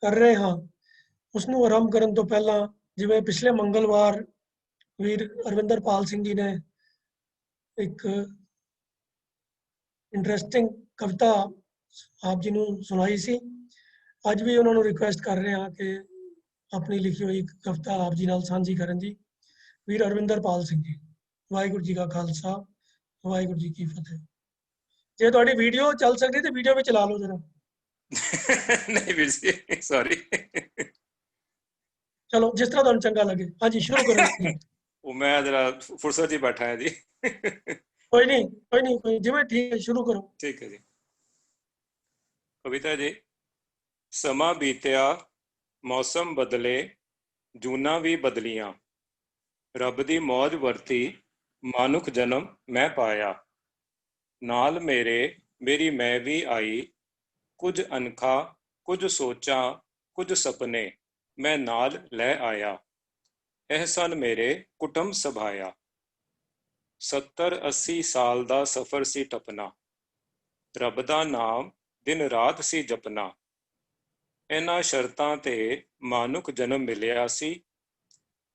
ਕਰ ਰਹੇ ਹਾਂ, ਉਸ ਨੂੰ ਆਰੰਭ ਕਰਨ ਤੋਂ ਪਹਿਲਾਂ ਜਿਵੇਂ ਪਿਛਲੇ ਮੰਗਲਵਾਰ ਵੀਰ ਅਰਵਿੰਦਰਪਾਲ ਸਿੰਘ ਜੀ ਨੇ ਇੱਕ ਇੰਟਰਸਟਿੰਗ ਕਵਿਤਾ ਆਪ ਜੀ ਨੂੰ ਸੁਣਾਈ ਸੀ। ਅੱਜ ਵੀ ਉਹਨਾਂ ਨੂੰ ਰਿਕੁਐਸਟ ਕਰ ਰਹੇ ਹਾਂ ਕਿ ਆਪਣੀ ਲਿਖੀ ਹੋਈ ਕਵਿਤਾ ਆਪ ਜੀ ਨਾਲ ਸਾਂਝੀ ਕਰਨ ਜੀ। ਵੀਰ ਅਰਵਿੰਦਰਪਾਲ ਸਿੰਘ ਜੀ। ਵਾਹਿਗੁਰੂ ਜੀ ਕਾ ਖਾਲਸਾ, ਵਾਹਿਗੁਰੂ ਜੀ ਕੀ ਫਤਿਹ। ਜੇ ਤੁਹਾਡੀ ਵੀਡੀਓ ਚੱਲ ਸਕਦੀ ਤੇ ਵੀਡੀਓ ਵੀ ਚਲਾ ਲਓ ਜਰਾ। नहीं वीर जी, सॉरी। ਚਲੋ ਜਿਸ ਤਰ੍ਹਾਂ ਤੁਹਾਨੂੰ ਚੰਗਾ ਲੱਗੇ। ਹਾਂਜੀ ਸ਼ੁਰੂ ਕਰੋ ਜੀ। वो मैं जरा फुर्सत ही बैठा है जी। ਕੋਈ ਨਹੀਂ ਕੋਈ ਨਹੀਂ ਕੋਈ ਜਿਵੇਂ ਠੀਕ ਹੈ ਸ਼ੁਰੂ ਕਰੋ। ठीक है जी। कविता जी। समा बीतिया मौसम बदले जूना भी बदलियां, रब दी मौज वरती मानुख जन्म मैं पाया, नाल मेरे मेरी मैं भी आई, कुछ अनखा कुछ सोचा कुछ सपने मैं नाल लै आया, एहसन मेरे कुटुंब सभाया। 70-80 साल दा सफर सी टपना, रब दा नाम दिन रात सी जपना, इन्हां शर्तां ते मानुख जन्म मिलिया सी,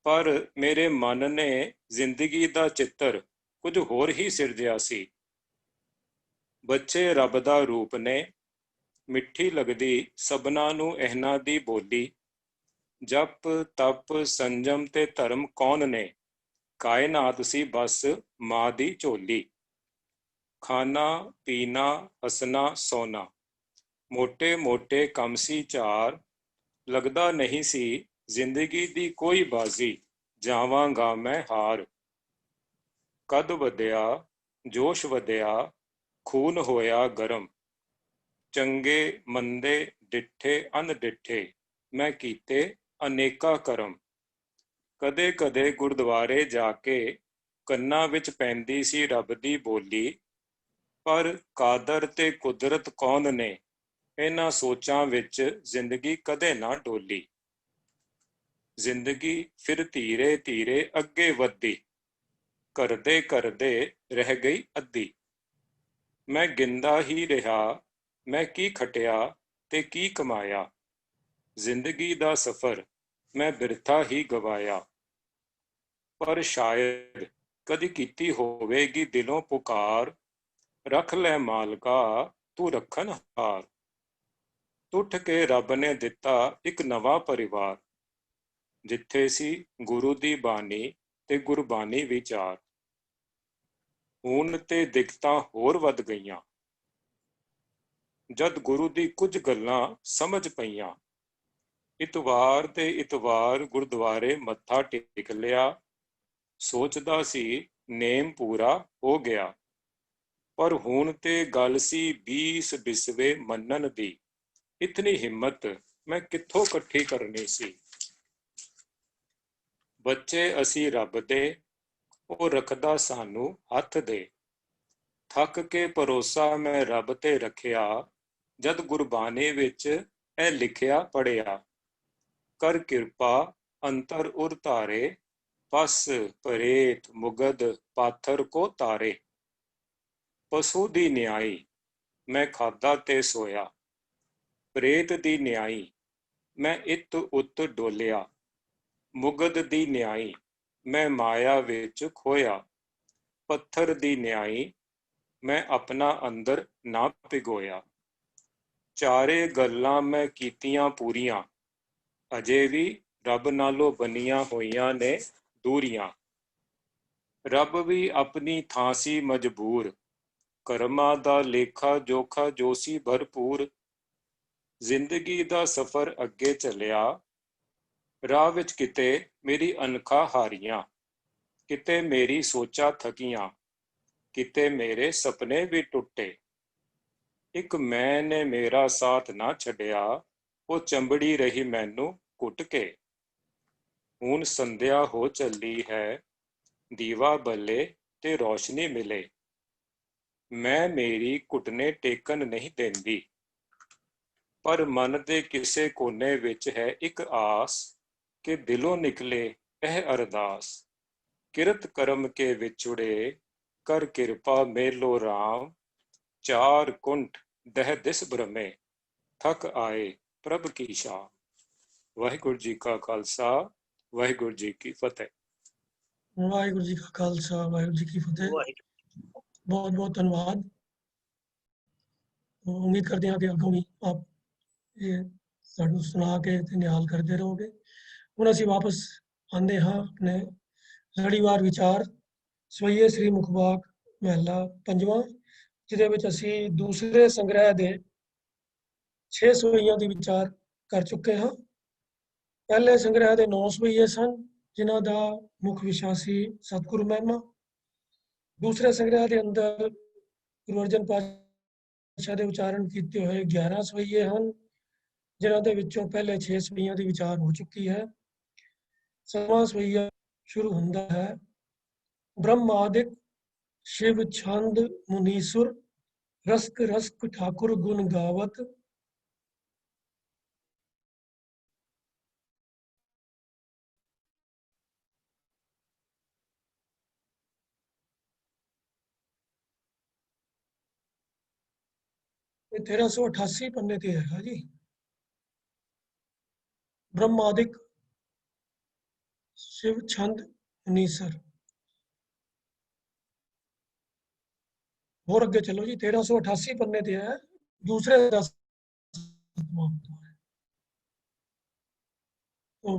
पर मेरे मन ने जिंदगी दा चित्तर कुछ होर ही सिरजिया सी। बच्चे रब दा रूप ने, मिठी लगदी सबना नूं इन्हां दी बोली, जप तप संजम ते धर्म कौन ने, कायनात सी बस मां दी झोली। खाना पीना हसना सोना, मोटे मोटे कम सी चार, लगदा नहीं सी जिंदगी दी कोई बाजी, जावांगा मैं हार। कद वधिया जोश वधिया खून होया गरम, चंगे मंदे डिठे अनडिठे मैं कीते अनेका करम। कदे कदे गुरद्वारे जाके ਕੰਨਾਂ ਵਿੱਚ ਪੈਂਦੀ ਸੀ ਰੱਬ ਦੀ ਬੋਲੀ, ਪਰ ਕਾਦਰ ਤੇ ਕੁਦਰਤ ਕੌਣ ਨੇ, ਇਹਨਾਂ ਸੋਚਾਂ ਵਿੱਚ ਜ਼ਿੰਦਗੀ ਕਦੇ ਨਾ ਡੋਲੀ। ਜ਼ਿੰਦਗੀ ਫਿਰ ਧੀਰੇ ਧੀਰੇ ਅੱਗੇ ਵਧਦੀ, ਕਰਦੇ ਕਰਦੇ ਰਹਿ ਗਈ ਅੱਧੀ। ਮੈਂ ਗਿੰਦਾ ਹੀ ਰਿਹਾ ਮੈਂ ਕੀ ਖਟਿਆ ਤੇ ਕੀ ਕਮਾਇਆ, ਜ਼ਿੰਦਗੀ ਦਾ ਸਫ਼ਰ ਮੈਂ ਬਿਰਥਾ ਹੀ ਗਵਾਇਆ। ਪਰ ਸ਼ਾਇਦ ਕਦੀ ਕੀਤੀ ਹੋਵੇਗੀ ਦਿਲੋਂ ਪੁਕਾਰ, ਰੱਖ ਲੈ ਮਾਲਕਾ ਤੂੰ ਰੱਖਣ ਹਾਰ। ਟੁੱਟ ਕੇ ਰੱਬ ਨੇ ਦਿੱਤਾ ਇੱਕ ਨਵਾਂ ਪਰਿਵਾਰ, ਜਿੱਥੇ ਸੀ ਗੁਰੂ ਦੀ ਬਾਣੀ ਤੇ ਗੁਰਬਾਣੀ ਵਿਚਾਰ। ਹੁਣ ਤੇ ਦਿੱਕਤਾਂ ਹੋਰ ਵੱਧ ਗਈਆਂ, ਜਦ ਗੁਰੂ ਦੀ ਕੁਝ ਗੱਲਾਂ ਸਮਝ ਪਈਆਂ। ਇਤਵਾਰ ਤੇ ਇਤਵਾਰ ਗੁਰਦੁਆਰੇ ਮੱਥਾ ਟੇਕ ਲਿਆ, ਸੋਚਦਾ ਸੀ ਨੇਮ ਪੂਰਾ ਹੋ ਗਿਆ। ਪਰ ਹੁਣ ਤੇ ਗੱਲ ਸੀ 20 ਬਿਸਵੇ ਮੰਨਣ ਦੀ, ਇਤਨੀ ਹਿੰਮਤ ਮੈਂ ਕਿੱਥੋਂ ਇਕੱਠੀ ਕਰਨੀ ਸੀ। ਬੱਚੇ ਅਸੀਂ ਰੱਬ ਦੇ, ਉਹ ਰੱਖਦਾ ਸਾਨੂੰ ਹੱਥ ਦੇ। ਥੱਕ ਕੇ ਭਰੋਸਾ ਮੈਂ ਰੱਬ ਤੇ ਰੱਖਿਆ, ਜਦ ਗੁਰਬਾਣੀ ਵਿੱਚ ਇਹ ਲਿਖਿਆ ਪੜਿਆ। ਕਰ ਕਿਰਪਾ ਅੰਤਰ ਉਰ ਧਾਰੇ, ਪਸ ਪ੍ਰੇਤ ਮੁਗਧ ਪਾਥਰ ਕੋ ਤਾਰੇ। ਪਸ਼ੂ ਦੀ ਨਿਆਈ ਮੈਂ ਖਾਧਾ ਤੇ ਸੋਇਆ, ਪ੍ਰੇਤ ਦੀ ਨਿਆਈ ਮੈਂ ਇਤ ਉਤ ਡੋਲਿਆ। ਮੁਗਧ ਦੀ ਨਿਆਈ ਮੈਂ ਮਾਇਆ ਵਿੱਚ ਖੋਇਆ, ਪੱਥਰ ਦੀ ਨਿਆਈ ਮੈਂ ਆਪਣਾ ਅੰਦਰ ਨਾ ਭਿਗੋਇਆ। ਚਾਰੇ ਗੱਲਾਂ ਮੈਂ ਕੀਤੀਆਂ ਪੂਰੀਆਂ, ਅਜੇ ਵੀ ਰੱਬ ਨਾਲੋਂ ਬਣੀਆਂ ਹੋਈਆਂ ਨੇ ਦੂਰੀਆਂ। ਰੱਬ ਵੀ ਆਪਣੀ ਥਾਂ ਸੀ ਮਜਬੂਰ, ਕਰਮਾਂ ਦਾ ਲੇਖਾ ਜੋਖਾ ਜੋ ਸੀ ਭਰਪੂਰ। ਜ਼ਿੰਦਗੀ ਦਾ ਸਫ਼ਰ ਅੱਗੇ ਚੱਲਿਆ, ਰਾਹ ਵਿੱਚ ਕਿਤੇ ਮੇਰੀ ਅਣਖਾਂ ਹਾਰੀਆਂ, ਕਿਤੇ ਮੇਰੀ ਸੋਚਾਂ ਥਕੀਆਂ, ਕਿਤੇ ਮੇਰੇ ਸੁਪਨੇ ਵੀ ਟੁੱਟੇ। ਇੱਕ ਮੈਂ ਨੇ ਮੇਰਾ ਸਾਥ ਨਾ ਛੱਡਿਆ, ਉਹ ਚੰਬੜੀ ਰਹੀ ਮੈਨੂੰ ਘੁੱਟ ਕੇ। ਹੁਣ ਸੰਧਿਆ ਹੋ ਚੱਲੀ ਹੈ, ਦੀਵਾ ਬੱਲੇ ਤੇ ਰੋਸ਼ਨੀ ਮਿਲੇ। ਮੈਂ ਮੇਰੀ ਘੁਟਨੇ ਟੇਕਣ ਨਹੀਂ ਦਿੰਦੀ, ਪਰ ਮਨ ਦੇ ਕਿਸੇ ਕੋਨੇ ਵਿੱਚ ਹੈ ਇੱਕ ਆਸ, ਕਿ ਦਿਲੋਂ ਨਿਕਲੇ ਇਹ ਅਰਦਾਸ। ਕਿਰਤ ਕਰਮ ਕੇ ਵਿਛੁੜੇ, ਕਰ ਕਿਰਪਾ ਮੇਲੋ ਰਾਮ। ਚਾਰ ਕੁੰਠ ਦਹ ਦਿਸ ਭ੍ਰਮੇ, ਥਕ ਆਏ ਪ੍ਰਭ ਕੀ ਸ਼ਾਨ। ਵਾਹਿਗੁਰੂ ਜੀ ਕਾ ਖਾਲਸਾ, ਵਾਹਿਗੁਰੂ ਜੀ ਕੀ ਫਤਿਹ। ਵਾਹਿਗੁਰੂ ਜੀ ਕਾ ਖਾਲਸਾ, ਵਾਹਿਗੁਰੂ ਜੀ ਕੀ ਫਤਿਹ। ਬਹੁਤ ਬਹੁਤ ਧੰਨਵਾਦ। ਉਮੀਦ ਕਰਦੇ ਹਾਂ ਕਿ ਅੱਗੋਂ ਵੀ ਆਪ ਇਹ ਸਾਨੂੰ ਸੁਣਾ ਕੇ ਤੇ ਨਿਹਾਲ ਕਰਦੇ ਰਹੋਗੇ। ਹੁਣ ਅਸੀਂ ਵਾਪਸ ਆਉਂਦੇ ਹਾਂ ਆਪਣੇ ਲੜੀਵਾਰ ਵਿਚਾਰ ਸਵਈਏ ਸ੍ਰੀ ਮੁਖਵਾਕ ਮਹਲਾ ਪੰਜਵਾਂ, ਜਿਹਦੇ ਵਿੱਚ ਅਸੀਂ ਦੂਸਰੇ ਸੰਗ੍ਰਹਿ ਦੇ 6 ਸਵਈਆਂ ਦੀ ਵਿਚਾਰ ਕਰ ਚੁੱਕੇ ਹਾਂ। ਪਹਿਲੇ ਸੰਗ੍ਰਹਿ ਦੇ 9 ਸਵਈਏ ਸਨ, ਜਿਨ੍ਹਾਂ ਦਾ ਮੁੱਖ ਵਿਸ਼ਾ ਸੀ ਸਤਿਗੁਰੂ ਮਹਿਮਾ। ਦੂਸਰੇ ਸੰਗ੍ਰਹਿ ਦੇ ਅੰਦਰ ਗੁਰੂ ਅਰਜਨ ਪਾਤਸ਼ਾਹ ਦੇ ਉਚਾਰਨ ਕੀਤੇ ਹੋਏ 11 ਸਵਈਏ ਹਨ, ਜਿਨ੍ਹਾਂ ਦੇ ਵਿੱਚੋਂ ਪਹਿਲੇ 6 ਸਵਈਆਂ ਦੀ ਵਿਚਾਰ ਹੋ ਚੁੱਕੀ ਹੈ। 7ਵਾਂ ਸਵਈਆ ਸ਼ੁਰੂ ਹੁੰਦਾ ਹੈ, ਬ੍ਰਹਮਾਦਿਕ शिव छंद मुनीसुर रस्क रस्क ठाकुर गुण गावत। ये 1388 पन्ने ते है जी। ब्रह्मादिक शिव छंद मुनीसर। और अगे चलो जी, 1388 पन्ने ते है, दूसरे 10 तो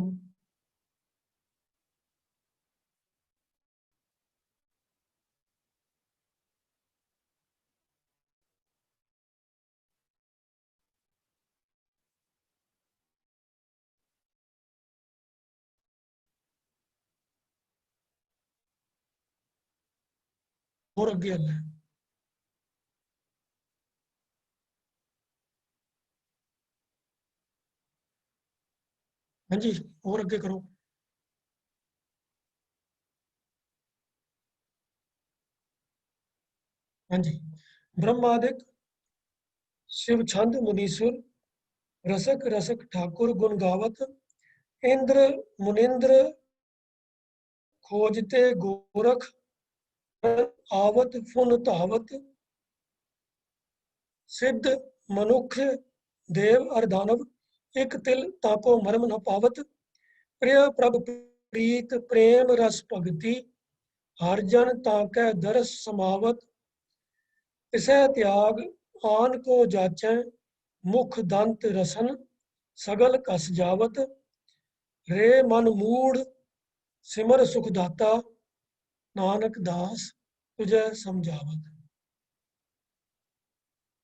और अगे अल्लाह है। हाँ जी, और अगे करो। हाँ जी, ब्रह्मादिक शिव छंद मुनीसुर रसक रसक ठाकुर गुण गावत। इंद्र मुनिंद्र खोजते गोरख आवत फुन धावत। सिद्ध मनुख देव अर दानव एक तिल ताको मरम न पावत। प्रिय प्रभ प्रीत प्रेम रस भगति हर जन ताकै दरस समावत। तिसै त्याग आन को जाचै मुख दंत रसन सगल कस जावत। रे मन मूढ़ सिमर सुख दाता नानक दास तुझे समझावत।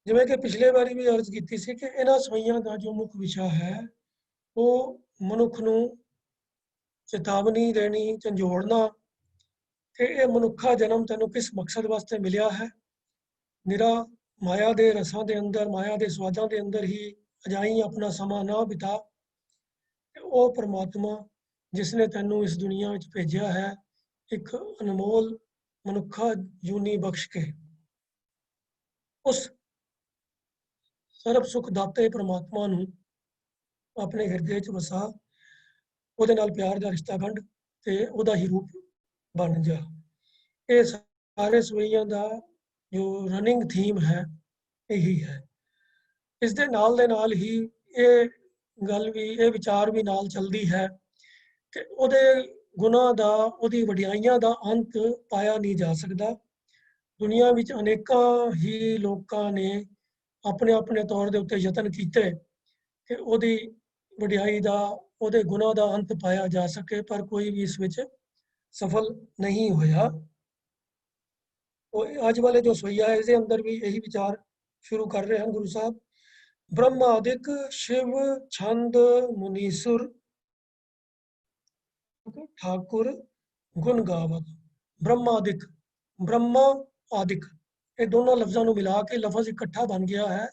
ਜਿਵੇਂ ਕਿ ਪਿਛਲੇ ਵਾਰੀ ਵੀ ਅਰਜ਼ ਕੀਤੀ ਸੀ ਕਿ ਇਹਨਾਂ ਸਵਈਆਂ ਦਾ ਜੋ ਮੁੱਖ ਵਿਸ਼ਾ ਹੈ ਉਹ ਮਨੁੱਖ ਨੂੰ ਚੇਤਾਵਨੀ ਦੇਣੀ, ਝੰਜੋੜਨਾ ਕਿ ਇਹ ਮਨੁੱਖਾ ਜਨਮ ਤੈਨੂੰ ਕਿਸ ਮਕਸਦ ਵਾਸਤੇ ਮਿਲਿਆ ਹੈ। ਨਿਰਾ ਮਾਇਆ ਦੇ ਰਸਾਂ ਦੇ ਅੰਦਰ, ਮਾਇਆ ਦੇ ਸਵਾਦਾਂ ਦੇ ਅੰਦਰ ਹੀ ਅਜਾਈ ਆਪਣਾ ਸਮਾਂ ਨਾ ਬਿਤਾ। ਉਹ ਪਰਮਾਤਮਾ ਜਿਸ ਨੇ ਤੈਨੂੰ ਇਸ ਦੁਨੀਆ ਵਿੱਚ ਭੇਜਿਆ ਹੈ, ਇੱਕ ਅਨਮੋਲ ਮਨੁੱਖਾ ਜੂਨੀ ਬਖਸ਼ ਕੇ, ਉਸ ਸਰਬ ਸੁਖ ਦਾਤੇ ਪਰਮਾਤਮਾ ਨੂੰ ਆਪਣੇ ਹਿਰਦੇ 'ਚ ਵਸਾ, ਉਹਦੇ ਨਾਲ ਪਿਆਰ ਦਾ ਰਿਸ਼ਤਾ ਗੰਢ ਤੇ ਉਹਦਾ ਹੀ ਰੂਪ ਬਣ ਜਾ। ਇਹ ਸਾਰੇ ਸਵਈਆਂ ਦਾ ਜੋ ਰਨਿੰਗ ਥੀਮ ਹੈ ਇਹੀ ਹੈ। ਇਸ ਦੇ ਨਾਲ ਦੇ ਨਾਲ ਹੀ ਇਹ ਗੱਲ ਵੀ, ਇਹ ਵਿਚਾਰ ਵੀ ਨਾਲ ਚੱਲਦੀ ਹੈ ਕਿ ਉਹਦੇ ਗੁਨਾਹ ਦਾ, ਉਹਦੀ ਵਡਿਆਈਆਂ ਦਾ ਅੰਤ ਪਾਇਆ ਨਹੀਂ ਜਾ ਸਕਦਾ। ਦੁਨੀਆ ਵਿੱਚ ਅਨੇਕਾਂ ਹੀ ਲੋਕਾਂ ਨੇ ਆਪਣੇ ਆਪਣੇ ਤੌਰ ਦੇ ਉੱਤੇ ਯਤਨ ਕੀਤੇ ਕਿ ਉਹਦੀ ਵਡਿਆਈ ਦਾ, ਉਹਦੇ ਗੁਨਾਹ ਦਾ ਅੰਤ ਪਾਇਆ ਜਾ ਸਕੇ, ਪਰ ਕੋਈ ਵੀ ਇਸ ਵਿੱਚ ਸਫਲ ਨਹੀਂ ਹੋਇਆ। ਉਹ ਅੱਜ ਵਾਲੇ ਜੋ ਸਵਈਆ ਹੈ ਇਸਦੇ ਅੰਦਰ ਵੀ ਇਹੀ ਵਿਚਾਰ ਸ਼ੁਰੂ ਕਰ ਰਹੇ ਹਨ ਗੁਰੂ ਸਾਹਿਬ। ब्रह्मादिक शिव छंद मुनीसुर ठाकुर गुण गावत। ब्रह्मादिक, ब्रह्मा आदिक, ये दोनों लफ्जों को मिला के लफज इकट्ठा बन गया है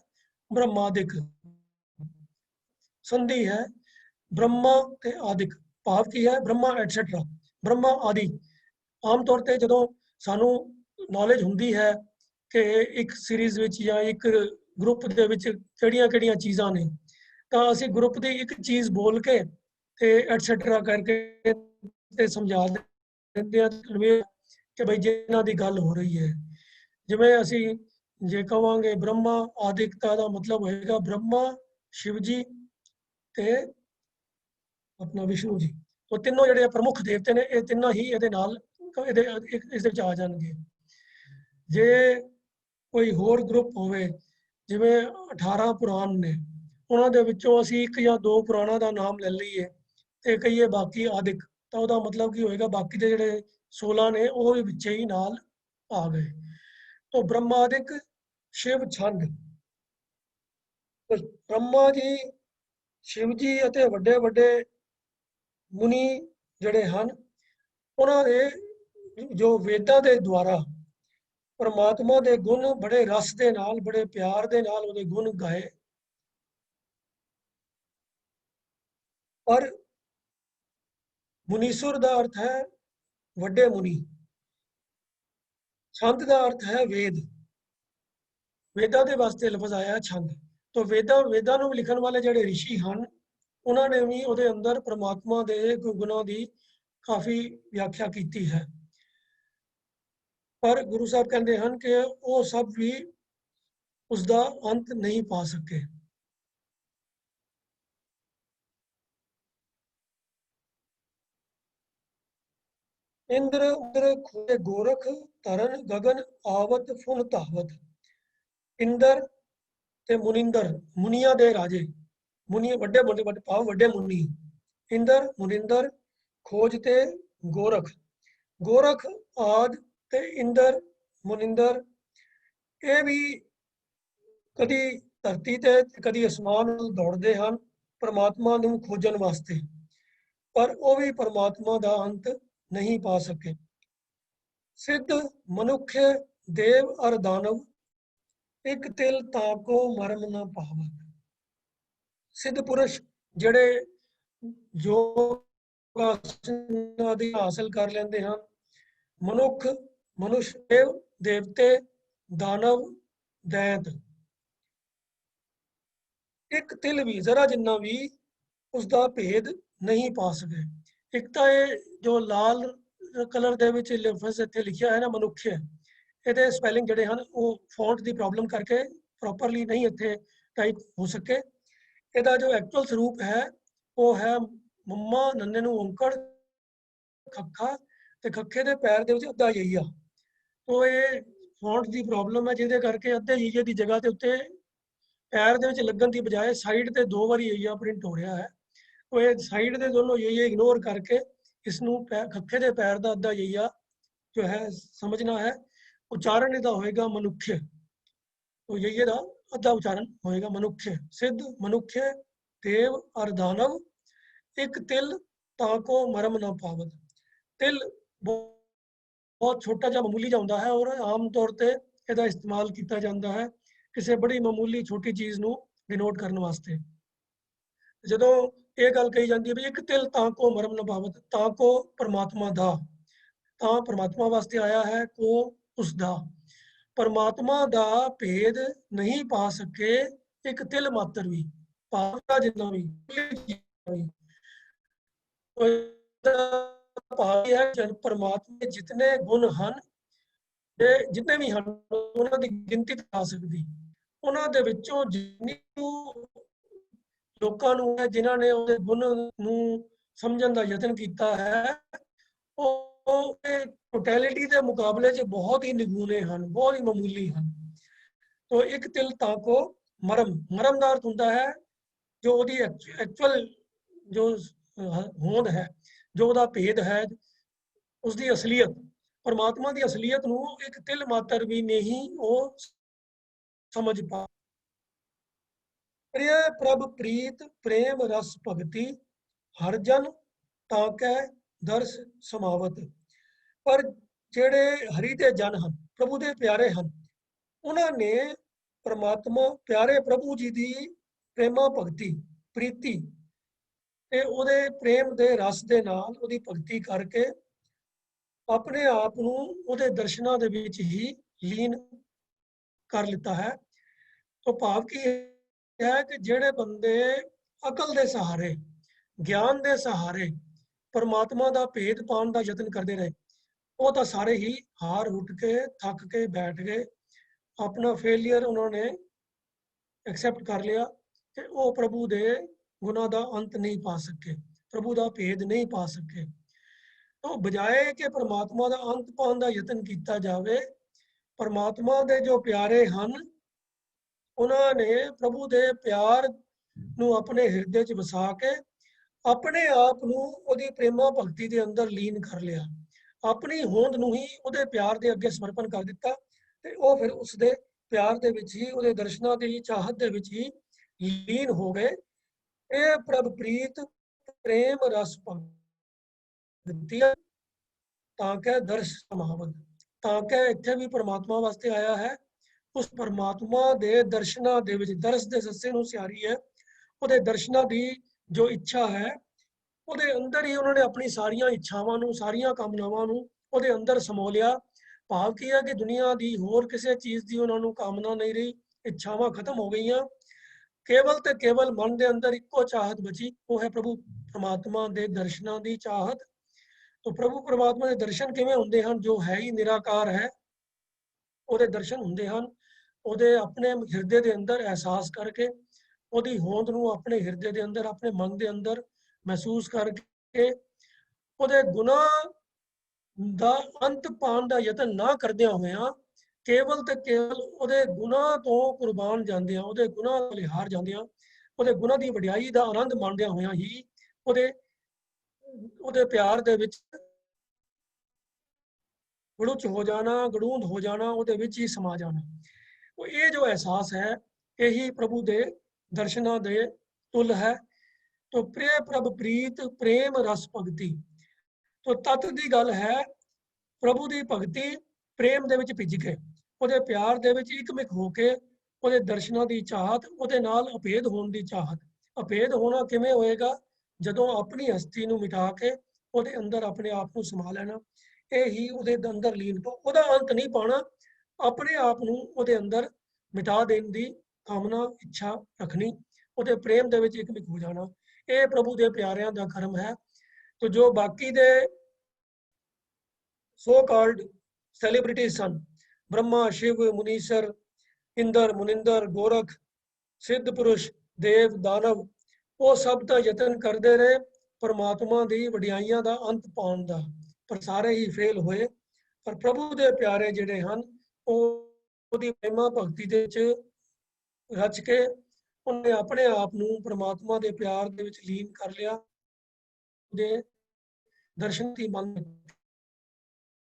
ब्रह्मादिक। संधि है ब्रह्मा ते आदिक, भाव की है ब्रह्मा एटसेट्रा, ब्रह्मा आदि। आम तौर पर जो सानू नॉलेज होंगी है कि एक सीरीज विच या एक ग्रुप ਦੇ ਵਿੱਚ ਕਿਹੜੀਆਂ ਚੀਜ਼ਾਂ ਨੇ, ਤਾਂ ਅਸੀਂ ਗਰੁੱਪ ਦੀ ਇੱਕ ਚੀਜ਼ ਬੋਲ ਕੇ ਤੇ ਐਟਸੈਟਰਾ ਕਰਕੇ ਤੇ ਸਮਝਾ ਦਿੰਦੇ ਆ ਕਿ ਬਈ ਜਿਹਨਾਂ ਦੀ ਗੱਲ ਹੋ ਰਹੀ ਹੈ। ਜਿਵੇਂ ਅਸੀਂ ਜੇ ਕਹਾਂਗੇ ਬ੍ਰਹਮਾ ਆਦਿਕਤਾ ਦਾ ਮਤਲਬ ਹੋਏਗਾ ਬ੍ਰਹਮਾ ਸ਼ਿਵ ਜੀ ਤੇ ਆਪਣਾ ਵਿਸ਼ਨੂੰ ਜੀ। तो तीनों ਜਿਹੜੇ ਪ੍ਰਮੁੱਖ ਦੇਵਤੇ ਨੇ ਇਹ ਤਿੰਨਾਂ ਹੀ ਇਹਦੇ ਨਾਲ ਇਸ ਦੇ ਵਿੱਚ ਆ ਜਾਣਗੇ। ਜੇ ਕੋਈ ਹੋਰ ਗਰੁੱਪ ਹੋਵੇ ਜਿਵੇਂ 18 ਪੁਰਾਣ ਨੇ ਉਹਨਾਂ ਦੇ ਵਿੱਚੋਂ ਅਸੀਂ ਇੱਕ ਜਾਂ ਦੋ ਪੁਰਾਣਾਂ ਦਾ ਨਾਮ ਲੈ ਲਈਏ ਤੇ ਕਹੀਏ ਬਾਕੀ ਆਦਿਕ, ਤਾਂ ਉਹਦਾ ਮਤਲਬ ਕੀ ਹੋਏਗਾ ਬਾਕੀ ਦੇ ਜਿਹੜੇ 16 ਨੇ ਉਹ ਵੀ ਵਿੱਚੇ ਹੀ ਨਾਲ ਆ ਗਏ। तो ब्रह्मादिक शिव छंद, ब्रह्मा जी शिव जी ਅਤੇ ਵੱਡੇ ਵੱਡੇ ਮੁਨੀ ਜਿਹੜੇ ਹਨ ਉਹਨਾਂ ਦੇ ਜੋ ਵੇਦਾਂ ਦੇ ਦੁਆਰਾ ਪਰਮਾਤਮਾ ਦੇ ਗੁਣ ਬੜੇ ਰਸ ਦੇ ਨਾਲ ਬੜੇ ਪਿਆਰ ਦੇ ਨਾਲ ਉਹਦੇ ਗੁਣ ਗਾਏ। ਪਰ ਮੁਨੀਸੁਰ ਦਾ ਅਰਥ ਹੈ ਵੱਡੇ ਮੁਨੀ, ਛੰਦ ਦਾ ਅਰਥ ਹੈ ਵੇਦ। ਵੇਦਾਂ ਦੇ ਵਾਸਤੇ ਲਫ਼ਜ਼ ਆਇਆ ਛੰਦ। तो ਵੇਦਾਂ ਨੂੰ ਲਿਖਣ ਵਾਲੇ ਜਿਹੜੇ ਰਿਸ਼ੀ ਹਨ ਉਹਨਾਂ ਨੇ ਵੀ ਉਹਦੇ ਅੰਦਰ ਪਰਮਾਤਮਾ ਦੇ ਗੁਣਾਂ ਦੀ ਕਾਫੀ ਵਿਆਖਿਆ ਕੀਤੀ ਹੈ। ਪਰ ਗੁਰੂ ਸਾਹਿਬ ਕਹਿੰਦੇ ਹਨ ਕਿ ਉਹ ਸਭ ਵੀ ਉਸ ਦਾ ਅੰਤ ਨਹੀਂ ਪਾ ਸਕੇ। ਇੰਦਰ ਉਦਰ ਖੋਏ ਗੋਰਖ ਤਰਨ ਗगन ਆਵਤ ਫੁਨ ਧਾਵਤ। ਇੰਦਰ ਤੇ ਮੁਨਿੰਦਰ ਮੁਨੀਆਂ ਦੇ ਰਾਜੇ, ਮੁਨੀ ਵੱਡੇ ਭਾਵ ਵੱਡੇ ਮੁਨੀ। ਇੰਦਰ ਮੁਨਿੰਦਰ ਖੋਜ ਤੇ ਗੋਰਖ, ਗੋਰਖ ਆਦ ਤੇ ਇੰਦਰ ਮੁਨਿੰਦਰ ਇਹ ਵੀ ਕਦੀ ਧਰਤੀ ਤੇ ਕਦੀ ਅਸਮਾਨ ਨੂੰ ਦੌੜਦੇ ਹਨ ਪਰਮਾਤਮਾ ਨੂੰ ਖੋਜਣ ਵਾਸਤੇ, ਪਰ ਉਹ ਵੀ ਪਰਮਾਤਮਾ ਦਾ ਅੰਤ ਨਹੀਂ ਪਾ ਸਕੇ। ਸਿੱਧ ਮਨੁੱਖ ਦੇਵ ਅਰ ਦਾਨਵ ਇੱਕ ਤਿਲ ਤਾਕੋ ਮਰਮ ਨਾ ਪਾਵਤ। ਸਿੱਧ ਪੁਰਸ਼ ਜਿਹੜੇ ਯੋਗ ਆਦਿ ਹਾਸਲ ਕਰ ਲੈਂਦੇ ਹਨ, ਮਨੁੱਖ ਮਨੁਸ਼ ਦੇਵ ਦੇਵਤੇ ਦਾਨਵ ਦੈਂਤ ਇੱਕ ਤਿਲ ਵੀ ਜ਼ਰਾ ਜਿੰਨਾ ਵੀ ਉਸ ਦਾ ਭੇਦ ਨਹੀਂ ਪਾ ਸਕੇ। ਇੱਕ ਤਾਂ ਇਹ ਜੋ ਲਾਲ ਕਲਰ ਦੇ ਵਿੱਚ ਲਫ਼ਜ਼ ਇੱਥੇ ਲਿਖਿਆ ਹੈ ਨਾ ਮਨੁੱਖ, ਇਹਦੇ ਸਪੈਲਿੰਗ ਜਿਹੜੇ ਹਨ ਉਹ ਫੌਂਟ ਦੀ ਪ੍ਰੋਬਲਮ ਕਰਕੇ ਪ੍ਰੋਪਰਲੀ ਨਹੀਂ ਇੱਥੇ ਟਾਈਪ ਹੋ ਸਕੇ। ਇਹਦਾ ਜੋ ਐਕਚੁਅਲ ਸਰੂਪ ਹੈ ਉਹ ਹੈ ਮੰਮਾ ਨੰਨੇ ਨੂੰ ਔਂਕੜ ਖੱਖਾ ਤੇ ਖੱਖੇ ਦੇ ਪੈਰ ਦੇ ਵਿੱਚ ਅੱਧਾ ਯਈਆ। तो ਇਹ ਫੌਂਟ ਦੀ ਪ੍ਰੋਬਲਮ ਹੈ ਜਿਹਦੇ ਕਰਕੇ ਅੱਧੇ ਯਈਏ ਦੀ ਜਗ੍ਹਾ ਤੇ ਉੱਤੇ ਪੈਰ ਦੇ ਵਿੱਚ ਲੱਗਣ ਦੀ ਬਜਾਏ ਸਾਈਡ ਤੇ ਦੋ ਵਾਰੀ ਯਈਆ ਪ੍ਰਿੰਟ ਹੋ ਰਿਹਾ ਹੈ। तो ਇਹ ਸਾਈਡ ਦੇ ਦੋਨੋਂ ਯਈਏ ਇਗਨੋਰ ਕਰਕੇ ਇਸ ਨੂੰ ਖੱਖੇ ਦੇ ਪੈਰ ਦਾ ਅੱਧਾ ਯਈਆ ਜੋ ਹੈ ਸਮਝਣਾ ਹੈ। ਉਚਾਰਨ ਇਹਦਾ ਹੋਏਗਾ ਮਨੁੱਖ। तो ਯਈਏ ਦਾ ਅੱਧਾ ਉਚਾਰਨ ਹੋਏਗਾ ਮਨੁੱਖ। ਸਿੱਧ ਮਨੁੱਖ ਦੇਵ ਅਰ ਦਾਨਵ ਇੱਕ ਤਿਲ ਤਾਕੋ ਮਰਮ ਨਾ ਪਾਵਤ। ਤਿਲ बहुत छोटा ਜਿਹਾ ਮਾਮੂਲੀ ਜਿਹਾ ਹੁੰਦਾ ਹੈ ਔਰ ਆਮ ਤੌਰ ਤੇ ਇਹਦਾ ਇਸਤੇਮਾਲ ਕੀਤਾ ਜਾਂਦਾ ਹੈ ਕਿਸੇ ਬੜੀ ਮਾਮੂਲੀ ਛੋਟੀ ਚੀਜ਼ ਨੂੰ ਡਿਨੋਟ ਕਰਨ ਵਾਸਤੇ। ਜਦੋਂ ਇਹ ਗੱਲ ਕਹੀ ਜਾਂਦੀ ਹੈ ਵੀ ਇੱਕ ਤਿਲ ਤਾਕੋ ਮਰਮ ਨਾ ਪਾਵਤ, ਤਾਕੋ ਪਰਮਾਤਮਾ ਦਾ, ਤਾਂ ਪਰਮਾਤਮਾ ਵਾਸਤੇ ਆਇਆ ਹੈ, ਕੋ ਉਸ ਦਾ। ਪਰਮਾਤਮਾ ਦਾ ਭੇਦ ਨਹੀਂ ਪਾ ਸਕੇ ਇੱਕ ਤਿਲ ਮਾਤਰ ਵੀ, ਭਾਵ ਦਾ ਜਿੰਨਾ ਵੀ ਭਾਵ ਹੈ ਜਨ ਪਰਮਾਤਮਾ ਦੇ ਜਿਤਨੇ ਗੁਣ ਹਨ ਤੇ ਜਿੰਨੇ ਵੀ ਹਨ ਉਹਨਾਂ ਦੀ ਗਿਣਤੀ ਆ ਸਕਦੀ। ਉਹਨਾਂ ਦੇ ਵਿੱਚੋਂ ਜਿੰਨੀ ਲੋਕਾਂ ਨੂੰ ਹੈ ਜਿਨ੍ਹਾਂ ਨੇ ਉਹਦੇ ਗੁਣ ਨੂੰ ਸਮਝਣ ਦਾ ਯਤਨ ਕੀਤਾ ਹੈ ਉਹ ਟੋਟੈਲਿਟੀ ਦੇ ਮੁਕਾਬਲੇ 'ਚ ਬਹੁਤ ਹੀ ਨਿਗੂਣੇ ਹਨ, ਬਹੁਤ ਹੀ ਮਾਮੂਲੀ ਹਨ। तो एक तिल ताको मरम, मरम का अर्थ होता है जो ਉਹਦੀ ਐਕਚੁਅਲ ਜੋ ਹੋਂਦ ਹੈ, ਜੋ ਉਹਦਾ ਭੇਦ ਹੈ, ਉਸਦੀ ਅਸਲੀਅਤ, ਪਰਮਾਤਮਾ ਦੀ ਅਸਲੀਅਤ ਨੂੰ ਇੱਕ ਤਿਲ ਮਾਤਰ ਵੀ ਨਹੀਂ ਉਹ ਸਮਝ ਪਾ। प्रिय प्रभ प्रीत प्रेम रस भगति हर जन ताकै दर्श समावत। पर ਜਿਹੜੇ ਹਰੀ ਦੇ ਜਨ ਹਨ, ਪ੍ਰਭੂ ਦੇ ਪਿਆਰੇ ਹਨ, ਉਹਨਾਂ ਨੇ ਪਰਮਾਤਮਾ ਪਿਆਰੇ ਪ੍ਰਭੂ ਜੀ ਦੀ ਪ੍ਰੇਮਾ ਭਗਤੀ ਪ੍ਰੀਤੀ ਤੇ ਉਹਦੇ ਪ੍ਰੇਮ ਦੇ ਰਸ ਦੇ ਨਾਲ ਉਹਦੀ ਭਗਤੀ ਕਰਕੇ ਆਪਣੇ ਆਪ ਨੂੰ ਉਹਦੇ ਦਰਸ਼ਨਾਂ ਦੇ ਵਿੱਚ ਹੀ ਲੀਨ ਕਰ ਲਿੱਤਾ ਹੈ। तो ਭਾਵ ਕੀ ਹੈ ਕਿ ਜਿਹੜੇ ਬੰਦੇ ਅਕਲ ਦੇ ਸਹਾਰੇ, ਗਿਆਨ ਦੇ ਸਹਾਰੇ ਪਰਮਾਤਮਾ ਦਾ ਭੇਦ ਪਾਉਣ ਦਾ ਯਤਨ ਕਰਦੇ ਰਹੇ, ਉਹ ਤਾਂ ਸਾਰੇ ਹੀ ਹਾਰ ਉੱਠ ਕੇ ਥੱਕ ਕੇ ਬੈਠ ਗਏ। ਆਪਣਾ ਫੇਲਿਅਰ ਉਹਨਾਂ ਨੇ ਐਕਸੈਪਟ ਕਰ ਲਿਆ ਤੇ ਉਹ ਪ੍ਰਭੂ ਦੇ ਗੁਨਾਹ ਦਾ ਅੰਤ ਨਹੀਂ ਪਾ ਸਕੇ, ਪ੍ਰਭੂ ਦਾ ਭੇਦ ਨਹੀਂ ਪਾ ਸਕੇ। ਤਾਂ ਬਜਾਏ ਕਿ ਪਰਮਾਤਮਾ ਦਾ ਅੰਤ ਪਾਉਣ ਦਾ ਯਤਨ ਕੀਤਾ ਜਾਵੇ, ਪਰਮਾਤਮਾ ਦੇ ਜੋ ਪਿਆਰੇ ਹਨ ਉਹਨਾਂ ਨੇ ਪ੍ਰਭੂ ਦੇ ਪਿਆਰ ਨੂੰ ਆਪਣੇ ਹਿਰਦੇ 'ਚ ਵਸਾ ਕੇ ਆਪਣੇ ਆਪ ਨੂੰ ਉਹਦੀ ਪ੍ਰੇਮਾ ਭਗਤੀ ਦੇ ਅੰਦਰ ਲੀਨ ਕਰ ਲਿਆ, ਆਪਣੀ ਹੋਂਦ ਨੂੰ ਹੀ ਉਹਦੇ ਪਿਆਰ ਦੇ ਅੱਗੇ ਸਮਰਪਣ ਕਰ ਦਿੱਤਾ ਤੇ ਉਹ ਫਿਰ ਉਸਦੇ ਪਿਆਰ ਦੇ ਵਿੱਚ ਹੀ, ਉਹਦੇ ਦਰਸ਼ਨਾਂ ਦੀ ਚਾਹਤ ਦੇ ਵਿੱਚ ਹੀ ਲੀਨ ਹੋ ਗਏ। ਇਹ ਪ੍ਰਭ ਪ੍ਰੀਤ ਪ੍ਰੇਮ ਰਸ ਭਗਤੀ ਤਾਂ ਕਿ ਦਰਸ਼ ਸਮਾਵਤ, ਤਾਂ ਕਿ ਇੱਥੇ ਵੀ ਪਰਮਾਤਮਾ ਵਾਸਤੇ ਆਇਆ ਹੈ। ਉਸ ਪਰਮਾਤਮਾ ਦੇ ਦਰਸ਼ਨਾਂ ਦੇ ਵਿੱਚ, ਦਰਸ ਦੇ ਸੱਸੇ ਨੂੰ ਸਿਆਰੀ ਹੈ, ਉਹਦੇ ਦਰਸ਼ਨਾਂ ਦੀ ਜੋ ਇੱਛਾ ਹੈ ਉਹਦੇ ਅੰਦਰ ਹੀ ਉਹਨਾਂ ਨੇ ਆਪਣੀ ਸਾਰੀਆਂ ਇੱਛਾਵਾਂ ਨੂੰ, ਸਾਰੀਆਂ ਕਾਮਨਾਵਾਂ ਨੂੰ ਉਹਦੇ ਅੰਦਰ ਸਮੋ ਲਿਆ। ਭਾਵ ਕੀ ਹੈ ਕਿ ਦੁਨੀਆ ਦੀ ਹੋਰ ਕਿਸੇ ਚੀਜ਼ ਦੀ ਉਹਨਾਂ ਨੂੰ ਕਾਮਨਾ ਨਹੀਂ ਰਹੀ, ਇੱਛਾਵਾਂ ਖਤਮ ਹੋ ਗਈਆਂ। ਕੇਵਲ ਤੇ ਕੇਵਲ ਮਨ ਦੇ ਅੰਦਰ ਇੱਕੋ ਚਾਹਤ ਬਚੀ, ਉਹ ਹੈ ਪ੍ਰਭੂ ਪਰਮਾਤਮਾ ਦੇ ਦਰਸ਼ਨਾਂ ਦੀ ਚਾਹਤ। तो प्रभु परमात्मा के दर्शन किवें हुंदे हन, जो है ही निराकार है ਉਹਦੇ ਦਰਸ਼ਨ ਹੁੰਦੇ ਹਨ। ਉਹਦੇ ਆਪਣੇ ਹਿਰਦੇ ਦੇ ਅੰਦਰ ਅਹਿਸਾਸ ਕਰਕੇ, ਉਹਦੀ ਹੋਂਦ ਨੂੰ ਆਪਣੇ ਹਿਰਦੇ ਦੇ ਅੰਦਰ, ਆਪਣੇ ਮਨ ਦੇ ਅੰਦਰ ਮਹਿਸੂਸ ਕਰਕੇ, ਉਹਦੇ ਗੁਨਾਹ ਦਾ ਅੰਤ ਪਾਉਣ ਦਾ ਯਤਨ ਨਾ ਕਰਦਿਆਂ ਹੋਇਆਂ, ਕੇਵਲ ਤੇ ਕੇਵਲ ਉਹਦੇ ਗੁਨਾਹ ਤੋਂ ਕੁਰਬਾਨ ਜਾਂਦਿਆਂ, ਉਹਦੇ ਗੁਨਾਹ ਵਾਲੇ ਹਾਰ ਜਾਂਦਿਆਂ, ਉਹਦੇ ਗੁਨਾਹ ਦੀ ਵਡਿਆਈ ਦਾ ਆਨੰਦ ਮਾਣਦਿਆਂ ਹੋਇਆਂ ਹੀ ਉਹਦੇ ਪਿਆਰ ਦੇ ਵਿੱਚ ਗੜੁਚ ਹੋ ਜਾਣਾ, ਗੜੂੰਦ ਹੋ ਜਾਣਾ, ਉਹਦੇ ਵਿੱਚ ਹੀ ਸਮਾ ਜਾਣਾ। ਉਹ ਇਹ ਜੋ ਅਹਿਸਾਸ ਹੈ, ਇਹੀ ਪ੍ਰਭੂ ਦੇ ਦਰਸ਼ਨਾਂ ਦੇ ਤੁਲ ਹੈ। ਤੋ ਪ੍ਰਿਯ ਪ੍ਰਭ ਪ੍ਰੀਤ ਪ੍ਰੇਮ ਰਸ ਭਗਤੀ, ਤੋ ਤਤ ਦੀ ਗੱਲ ਹੈ ਪ੍ਰਭੂ ਦੀ ਭਗਤੀ ਪ੍ਰੇਮ ਦੇ ਵਿੱਚ ਭਿੱਜ ਕੇ, ਉਹਦੇ ਪਿਆਰ ਦੇ ਵਿੱਚ ਇਕਮਿਕ ਹੋ ਕੇ, ਉਹਦੇ ਦਰਸ਼ਨਾਂ ਦੀ ਚਾਹਤ, ਉਹਦੇ ਨਾਲ ਅਭੇਦ ਹੋਣ ਦੀ ਚਾਹਤ। ਅਭੇਦ ਹੋਣਾ ਕਿਵੇਂ ਹੋਏਗਾ? ਜਦੋਂ ਆਪਣੀ ਹਸਤੀ ਨੂੰ ਮਿਟਾ ਕੇ ਉਹਦੇ ਅੰਦਰ ਆਪਣੇ ਆਪ ਨੂੰ ਸਮਾ ਲੈਣਾ, ਇਹ ਹੀ ਉਹਦੇ ਅੰਦਰ ਲੀਨ ਤੋਂ, ਉਹਦਾ ਅੰਤ ਨਹੀਂ ਪਾਉਣਾ, ਆਪਣੇ ਆਪ ਨੂੰ ਉਹਦੇ ਅੰਦਰ ਮਿਟਾ ਦੇਣ ਦੀ ਕਾਮਨਾ, ਇੱਛਾ ਰੱਖਣੀ, ਉਹਦੇ ਪ੍ਰੇਮ ਦੇ ਵਿੱਚ ਇਕਮਿਕ ਹੋ ਜਾਣਾ। ਇਹ ਪ੍ਰਭੂ ਦੇ ਪਿਆਰਿਆਂ ਦਾ ਕਰਮ ਹੈ। तो जो बाकी दे सो कॉल्ड सेलिब्रिटीज सन, ब्रह्मा शिव मुनीश्वर इंद्र मुनिंदर गोरख सिद्ध पुरुष देव दानव, वो सब का यतन करते रहे परमात्मा की वडियाइयां का अंत पाउण दा, पर सारे ही फेल होए। पर प्रभु के प्यारे जिहड़े हन ओहदी प्रेमा भगती दे विच रच के उन्हें अपने आप नूं परमात्मा के प्यार दे विच लीन कर लिया, दे दर्शन की मन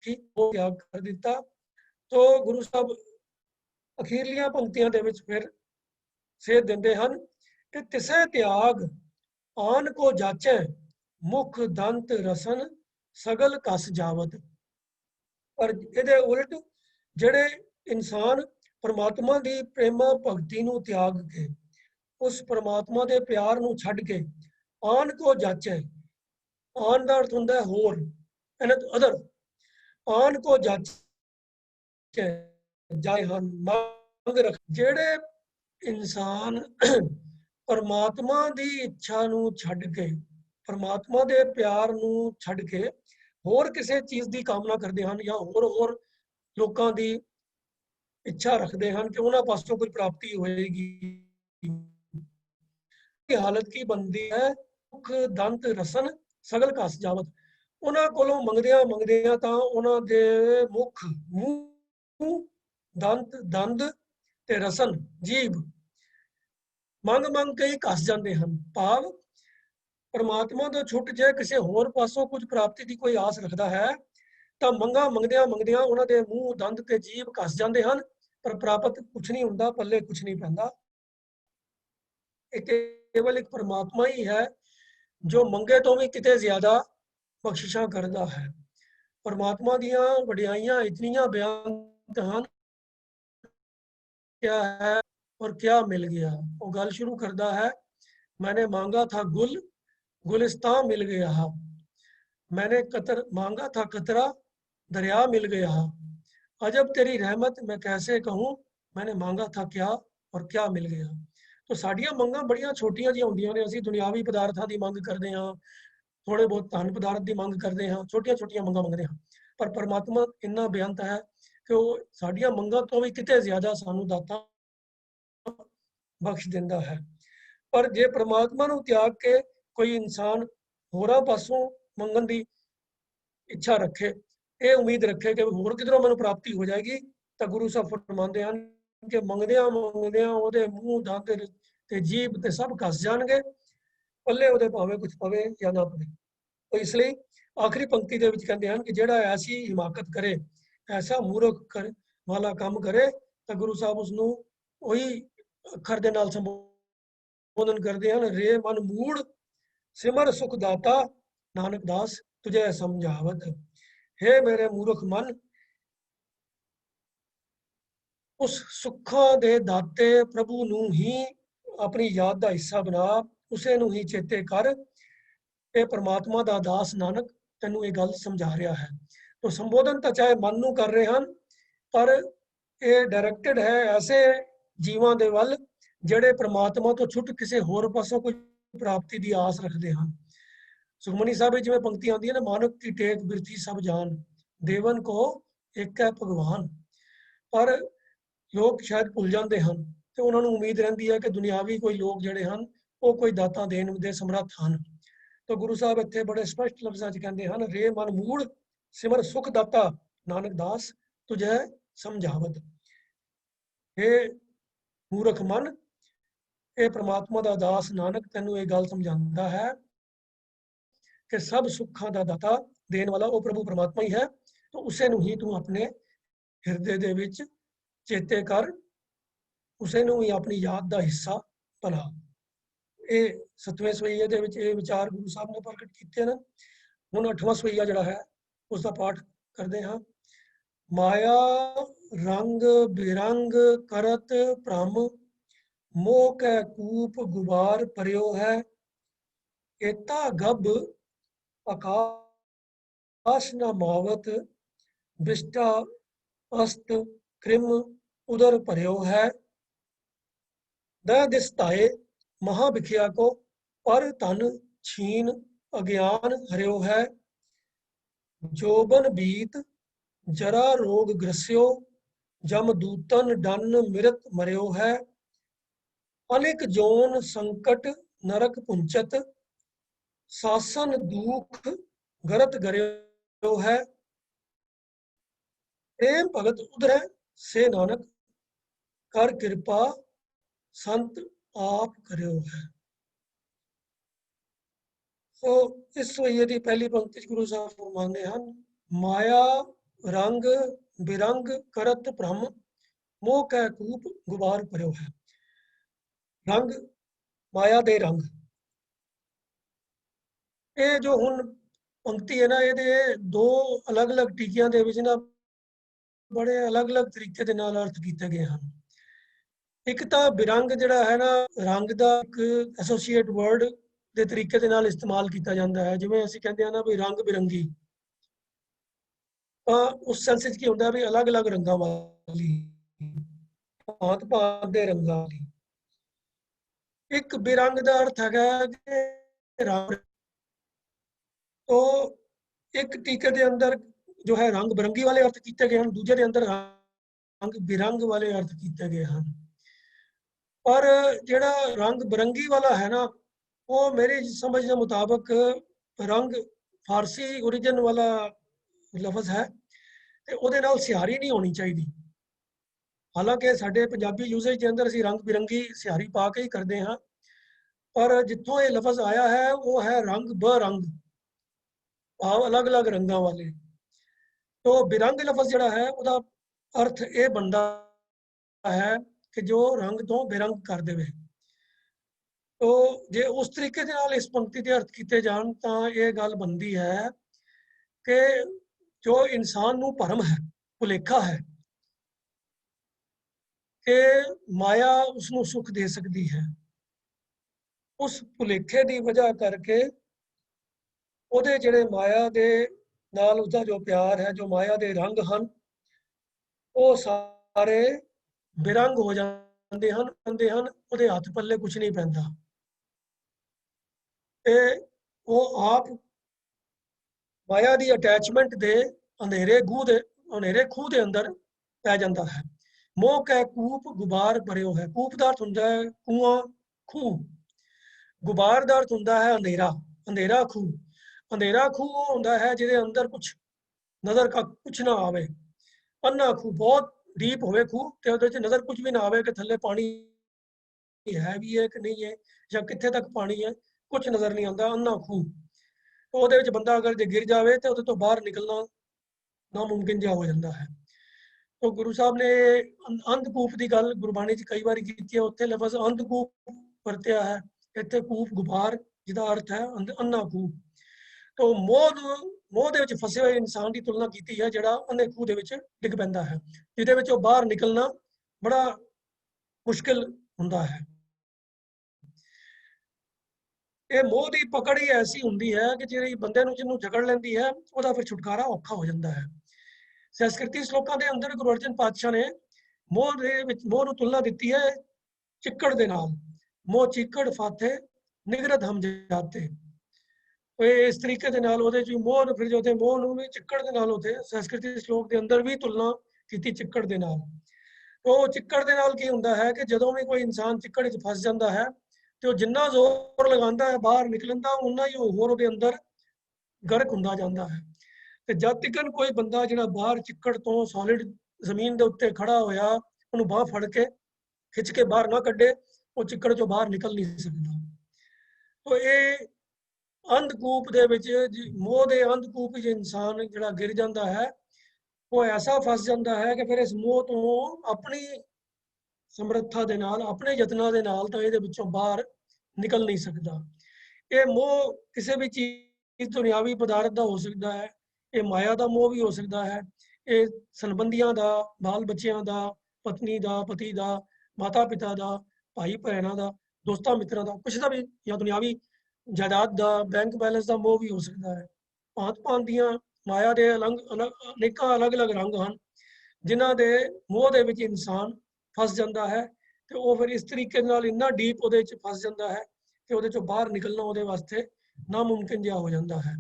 की वो त्याग कर दिता। तो गुरु साहब अखीरलियां पंक्तियां दे विच फिर सेध दिंदे हन कि तिसे त्याग आन को जाचे मुख दंत रसन सगल कस जावत। पर इहदे उलट जिहड़े इंसान परमात्मा की प्रेमा भगती नूं त्याग के, उस परमात्मा के प्यार नूं छड्ड के आन को जाचे, आन का अर्थ होंदा है होर, अदर, आन को जाचे जाए हन मंग रख। जेड़े इंसान परमात्मा की इच्छा नूं छड्ड के, परमात्मा के प्यार नूं छड्ड के होर किसी चीज़ की कामना करते हैं या होर लोगों की इच्छा रखते हैं कि उन्होंने पासों कोई प्राप्ति होएगी, हालत की बनती है मुख दंत रसन सगल कस जावत। उन्होंने कोलों मंगदियां मंगदियां तां उन्हां दे मुख मूंह दंत दंद ते रसन जीभ मंग मंग के ही कस जाते हैं। भाव परमात्मा तो छुट जे किसी होर पासों कुछ प्राप्ति की कोई आस रखता है तो मंगा मंगदियां मंगदियां उन्होंने मूँह दंद ते जीभ कस जाते हैं, पर प्राप्त कुछ नहीं होंदा, पल्ले कुछ नहीं पैंदा। केवल एक परमात्मा ही है जो मंगे तो भी किते ज्यादा बख्शिशां करदा है। परमात्मा दियां वडियाइयां इतनियां बेअंत हैं, क्या है और क्या मिल गया। वो गल शुरू करता है, मैंने मांगा था गुल गुलिस्तां मिल गया, मैंने कतर मांगा था कतरा दरिया मिल गया, अजब तेरी रहमत मैं कैसे कहूँ, मैंने मांगा था क्या और क्या मिल गया। तो साडियां मंगां बड़ियां छोटियां जिहियां हुंदियां ने, असीं दुनियावी पदार्थां दी मंग करदे हां, थोड़े बहुत धन पदार्थ की मंग करते हैं, छोटिया छोटिया मंगा मंगते हैं। पर परमात्मा इन्ना बेअंत है कि वो साडियां मंगां तो भी किते ज्यादा सानू दातां बख्श दिंदा है। पर जे परमात्मा ਨੂੰ त्याग के कोई इंसान होरां पासों मंगन ਦੀ ਇੱਛਾ ਰੱਖੇ, ਇਹ ਉਮੀਦ ਰੱਖੇ ਕਿ ਹੋਰ ਕਿਧਰੋਂ ਮੈਨੂੰ ਪ੍ਰਾਪਤੀ ਹੋ ਜਾਏਗੀ, ਤਾਂ ਗੁਰੂ ਸਾਹਿਬ ਫਰਮਾਉਂਦੇ ਹਨ ਕਿ ਮੰਗਦਿਆਂ ਮੰਗਦਿਆਂ ਉਹਦੇ ਮੂੰਹ ਦੰਦ ਤੇ ਜੀਭ ਤੇ ਸਭ ਘਸ ਜਾਣਗੇ, ਪੱਲੇ ਉਹਦੇ ਭਾਵੇਂ ਕੁਝ ਪਵੇ ਜਾਂ ਨਾ ਪਵੇ। तो इसलिए आखिरी पंक्ति ਦੇ ਵਿੱਚ ਕਹਿੰਦੇ ਹਨ ਕਿ ਜਿਹੜਾ ਐਸੀ ਹਿਮਾਕਤ ਕਰੇ, ਐਸਾ ਮੂਰਖ ਕਰ ਵਾਲਾ ਕੰਮ ਕਰੇ, ਤਾਂ ਗੁਰੂ ਸਾਹਿਬ ਉਸ ਨੂੰ ਉਹੀ ਅੱਖਰ ਦੇ ਨਾਲ ਸੰਬੋਧਨ ਕਰਦੇ ਹਨ, ਰੇ ਮਨ ਮੂੜ ਸਿਮਰ ਸੁਖ ਦਾਤਾ ਨਾਨਕ ਦਾਸ ਤੁਝੇ ਸਮਝਾਵਤ। हे मेरे मूर्ख मन, ਉਸ ਸੁੱਖਾਂ ਦੇ ਦਾਤੇ ਪ੍ਰਭੂ ਨੂੰ ਹੀ ਆਪਣੀ ਯਾਦ ਦਾ ਹਿੱਸਾ ਬਣਾ, ਉਸੇ ਨੂੰ ਹੀ ਚੇਤੇ ਕਰ। ਇਹ ਪਰਮਾਤਮਾ ਦਾ ਦਾਸ ਨਾਨਕ ਤੈਨੂੰ ਇਹ ਗੱਲ ਸਮਝਾ ਰਿਹਾ ਹੈ। तो संबोधन तो चाहे मन ਨੂੰ ਕਰ ਰਹੇ ਹਨ, ਪਰ ਇਹ ਡਾਇਰੈਕਟਡ ਹੈ ਐਸੇ ਜੀਵਾਂ ਦੇ ਵੱਲ ਜਿਹੜੇ ਪ੍ਰਮਾਤਮਾ ਤੋਂ ਛੁੱਟ ਕਿਸੇ ਹੋਰ ਪਾਸੋਂ ਕੋਈ ਪ੍ਰਾਪਤੀ ਦੀ ਆਸ ਰੱਖਦੇ ਹਨ। ਸੁਖਮਨੀ ਸਾਹਿਬ ਵਿੱਚ ਜਿਵੇਂ ਪੰਕਤੀ ਆਉਂਦੀ ਹੈ ਨਾ, ਮਾਨਕ ਕੀ ਟੇਕ ਬਿਰਥੀ ਸਭ ਜਾਨ, ਦੇਵਨ ਕੋ ਇੱਕ ਹੈ ਭਗਵਾਨ। ਪਰ ਲੋਕ ਸ਼ਾਇਦ ਭੁੱਲ ਜਾਂਦੇ ਹਨ ਤੇ ਉਹਨਾਂ ਨੂੰ ਉਮੀਦ ਰਹਿੰਦੀ ਹੈ ਕਿ ਦੁਨਿਆਵੀ ਕੋਈ ਲੋਕ ਜਿਹੜੇ ਹਨ ਉਹ ਕੋਈ ਦਾਤਾਂ ਦੇਣ ਦੇ ਸਮਰੱਥ ਹਨ। तो गुरु साहब इत्थे बड़े स्पष्ट लफ्ज़ां च कहंदे हन, रे मन मूड़ सिमर सुख दाता नानक दास तुझे समझावत। हे मूर्ख मन, ये परमात्मा दा दास नानक तैनू ये गल समझांदा है कि सब सुखां दा दाता देण वाला वो प्रभु परमात्मा ही है, तो उसे नू ही तू अपने हिरदे दे विच चेते कर, उसे नू ही अपनी याद दा हिस्सा बना। ਇਹ 7ਵੇਂ ਸਵਈਏ ਦੇ ਵਿੱਚ ਇਹ ਵਿਚਾਰ ਗੁਰੂ ਸਾਹਿਬ ਨੇ ਪ੍ਰਗਟ ਕੀਤੇ ਨੇ। ਹੁਣ 8ਵਾਂ ਸਵਈਆ ਜਿਹੜਾ ਹੈ ਉਸ ਦਾ ਪਾਠ ਕਰਦੇ ਹਾਂ। ਮਾਇਆ ਰੰਗ ਬਿਰੰਗ ਕਰਤ ਭ੍ਰਮ, ਮੋਹ ਕੈ ਕੂਪ ਗੁਬਾਰ ਭਰਿਓ ਹੈ। ਏਤਾ ਗਬ ਆਕਾਸ਼ ਨ ਮਾਵਤ, ਬਿਸ਼ਟਾ ਅਸਤ ਕ੍ਰਿਮ ਉਦਰ ਭਰਿਓ ਹੈ। ਦ ਦਿਸਤਾਏ महा बिखिया को पर तन छीन, अज्ञान हरियो है। जोबन बीत जरा रोग ग्रस्यो, जम दूतन डन मिरत मरियो है। अनेक जोन संकट नरक पुंचत, सासन दुख गरत गरियो है। प्रेम भगत उधर से नानक, कर कृपा संत आप करियो है। तो इस सवैये की पहली पंक्ति गुरु साहब फरमाते हैं, माया रंग बिरंग करत भ्रम, मोह कै कूप गुबार भरियो है। रंग माया दे रंग, ये जो हुण पंक्ति है ना, ये दो अलग अलग टीकियां दे विच ना बड़े अलग अलग तरीके दे नाल अर्थ कीते गए हैं। एक तो बिरंग जिहड़ा है ना, रंग का एक एसोसीएट वर्ड के तरीके दे नाल इस्तेमाल किया जाता है। जिवें असीं कहंदे हां ना भी रंग बिरंगी, तो उस सेंस की होंदा भी अलग अलग रंगां वाली, भांत भांत दे रंगां वाली। एक बिरंग का अर्थ है कि रंग, तो एक टीके के अंदर जो है रंग बिरंगी वाले अर्थ किए गए हैं, दूजे के अंदर रंग बिरंग वाले अर्थ किए गए हैं। पर जिहड़ा रंग बिरंगी वाला है ना, वो मेरी समझ के मुताबिक रंग फारसी ओरिजिन वाला लफ्ज़ है, तो उहदे नाल सिहारी नहीं होनी चाहिए। हालांकि साडे पंजाबी यूजेज के अंदर असीं रंग बिरंगी सिहारी पा के ही करते हैं, पर जिथों ये लफ्ज़ आया है वो है रंग बरंग, भाव अलग अलग रंगां वाले। तो बिरंग लफ्ज़ जिहड़ा है उहदा अर्थ ये बनता है कि जो रंग तो बेरंग कर देवे। तो जे उस तरीके दे नाल इस पंक्ति के अर्थ किए जान तां ये गल बनती है कि जो इंसान नूं भरम है, भुलेखा है कि माया उसनूं सुख दे सकती है, उस भुलेखे की वजह करके उहदे जिहड़े माया दे नाल उसदा जो प्यार है, जो माया दे रंग हैं, वो सारे बेरंग हो जाते हैं, उहदे हथ पल्ले कुछ नहीं पैंदा। ते वो आप माया की अटैचमेंट दे अंधेरे खूह के अंदर पै जाता है। मोह कै कूप गुबार भरियो है। कूप का अर्थ हुंदा है कुआं, खूह। ਗੁਬਾਰ ਦਾ ਅਰਥ ਹੁੰਦਾ ਹੈ ਅੰਧੇਰਾ, ਅੰਧੇਰਾ ਖੂਹ। ਅੰਧੇਰਾ ਖੂਹ ਉਹ ਹੁੰਦਾ ਹੈ ਜਿਹਦੇ ਅੰਦਰ ਕੁਝ ਨਜ਼ਰ का ਕੁਝ ਨਾ ਆਵੇ। ਅੰਨਾ ਖੂਹ ਬਹੁਤ ਡੀਪ ਹੋਵੇ ਖੂਹ ਤੇ ਉਹਦੇ ਚ ਨਜ਼ਰ ਕੁਝ ਵੀ ਨਾ ਆਵੇ ਕਿ ਥੱਲੇ ਪਾਣੀ ਹੈ ਵੀ ਹੈ ਕਿ ਨਹੀਂ ਹੈ ਜਾਂ ਕਿੱਥੇ ਤੱਕ ਪਾਣੀ ਹੈ, ਕੁਝ ਨਜ਼ਰ ਨਹੀਂ ਆਉਂਦਾ। ਅੰਨਾ ਖੂਹ ਉਹਦੇ ਵਿੱਚ ਬੰਦਾ ਅਗਰ ਜੇ ਗਿਰ ਜਾਵੇ ਤੇ ਉਹਦੇ ਤੋਂ ਬਾਹਰ ਨਿਕਲਣਾ ਨਾਮੁਮਕਿਨ ਜਿਹਾ ਹੋ ਜਾਂਦਾ ਹੈ। तो गुरु साहब ने अंधकूप की गल गुरबाणी च कई बार की है। उत्थे लफज अंधकूप वरत्या है, इत्थे कूप गुबार जिहदा अर्थ है अन्ना कूप। तो मोह दे विच फसे हुए इंसान की तुलना की है जिहड़ा अन्ने खूह दे विच डिग पैंदा है, जिहदे विचों बाहर निकलना बड़ा मुश्किल हुंदा है। ये मोह की पकड़ ही ऐसी हुंदी है कि जिहड़ी बंदे नूं जिन्नू जकड़ लैंदी है ਉਹਦਾ फिर छुटकारा औखा हो जाता है। संस्कृति श्लोकां दे अंदर गुरु अर्जन पातशाह ने मोह ਨੂੰ तुलना दी है चिक्कड़ दे नाल। मोह चिक्कड़ फाथे निगरत हम जाते। इस तरीके दे नाल ओहदे च मोह फिर जो थे मोह ਨੂੰ ਵੀ चिक्कड़ दे नाल होते संस्कृति श्लोक दे अंदर भी तुलना की चिक्कड़ दे नाल। तो चिक्कड़ दे नाल की हुंदा है कि ਜਦੋਂ ਵੀ ਕੋਈ ਇਨਸਾਨ चिक्कड़ च फस ਜਾਂਦਾ है ਤੇ ਉਹ ਜਿੰਨਾ ਜ਼ੋਰ ਲਗਾਉਂਦਾ ਹੈ ਬਾਹਰ ਨਿਕਲਣ ਦਾ ਉਨਾ ਹੀ ਉਹ ਹੋਰ ਉਹਦੇ ਅੰਦਰ ਗਰਕ ਹੁੰਦਾ ਜਾਂਦਾ ਹੈ। ਤੇ ਜਦ ਤੱਕ ਕੋਈ ਬੰਦਾ ਜਿਹੜਾ ਬਾਹਰ ਚਿੱਕੜ ਤੋਂ ਸੋਲਿਡ ਜ਼ਮੀਨ ਦੇ ਉੱਤੇ ਖੜਾ ਹੋਇਆ ਉਹਨੂੰ ਬਾਹ ਫੜ ਕੇ ਖਿੱਚ ਕੇ ਬਾਹਰ ਨਾ ਕੱਢੇ ਉਹ ਚਿੱਕੜ ਚੋਂ ਬਾਹਰ ਨਿਕਲ ਨਹੀਂ ਸਕਦਾ। तो ਇਹ ਅੰਧਕੂਪ ਦੇ ਵਿੱਚ ਮੋਹ ਦੇ ਅੰਧਕੂਪ 'ਚ ਇਨਸਾਨ ਜਿਹੜਾ ਗਿਰ ਜਾਂਦਾ ਹੈ ਉਹ ਐਸਾ ਫਸ ਜਾਂਦਾ ਹੈ ਕਿ ਫਿਰ ਇਸ ਮੋਹ ਤੋਂ ਆਪਣੀ ਸਮਰੱਥਾ ਦੇ ਨਾਲ ਆਪਣੇ ਯਤਨਾਂ ਦੇ ਨਾਲ ਤਾਂ ਇਹਦੇ ਵਿੱਚੋਂ ਬਾਹਰ ਨਿਕਲ ਨਹੀਂ ਸਕਦਾ। ਇਹ ਮੋਹ ਕਿਸੇ ਵੀ ਚੀਜ਼ ਦੁਨਿਆਵੀ ਪਦਾਰਥ ਦਾ ਹੋ ਸਕਦਾ ਹੈ, ਇਹ ਮਾਇਆ ਦਾ ਮੋਹ ਵੀ ਹੋ ਸਕਦਾ ਹੈ, ਇਹ ਸੰਬੰਧੀਆਂ ਦਾ, ਬਾਲ ਬੱਚਿਆਂ ਦਾ, ਪਤਨੀ ਦਾ, ਪਤੀ ਦਾ, ਮਾਤਾ ਪਿਤਾ ਦਾ, ਭਾਈ ਭੈਣਾਂ ਦਾ, ਦੋਸਤਾਂ ਮਿੱਤਰਾਂ ਦਾ, ਕੁਛ ਦਾ ਵੀ, ਜਾਂ ਦੁਨਿਆਵੀ ਜਾਇਦਾਦ ਦਾ, ਬੈਂਕ ਬੈਲੈਂਸ ਦਾ ਮੋਹ ਵੀ ਹੋ ਸਕਦਾ ਹੈ। ਭਾਂਤ ਭਾਂਤ ਦੀਆਂ ਮਾਇਆ ਦੇ ਅਨੇਕਾਂ ਅਲੱਗ-ਅਲੱਗ ਰੰਗ ਹਨ ਜਿਨ੍ਹਾਂ ਦੇ ਮੋਹ ਦੇ ਵਿੱਚ ਇਨਸਾਨ ਫਸ ਜਾਂਦਾ ਹੈ ਤੇ ਉਹ ਫਿਰ ਇਸ ਤਰੀਕੇ ਨਾਲ ਇੰਨਾ ਡੀਪ ਉਹਦੇ ਚ ਫਸ ਜਾਂਦਾ ਹੈ ਕਿ ਉਹਦੇ ਚੋਂ ਬਾਹਰ ਨਿਕਲਣਾ ਉਹਦੇ ਵਾਸਤੇ ਨਾਮੁਮਕਿਨ ਜਿਹਾ ਹੋ ਜਾਂਦਾ ਹੈ।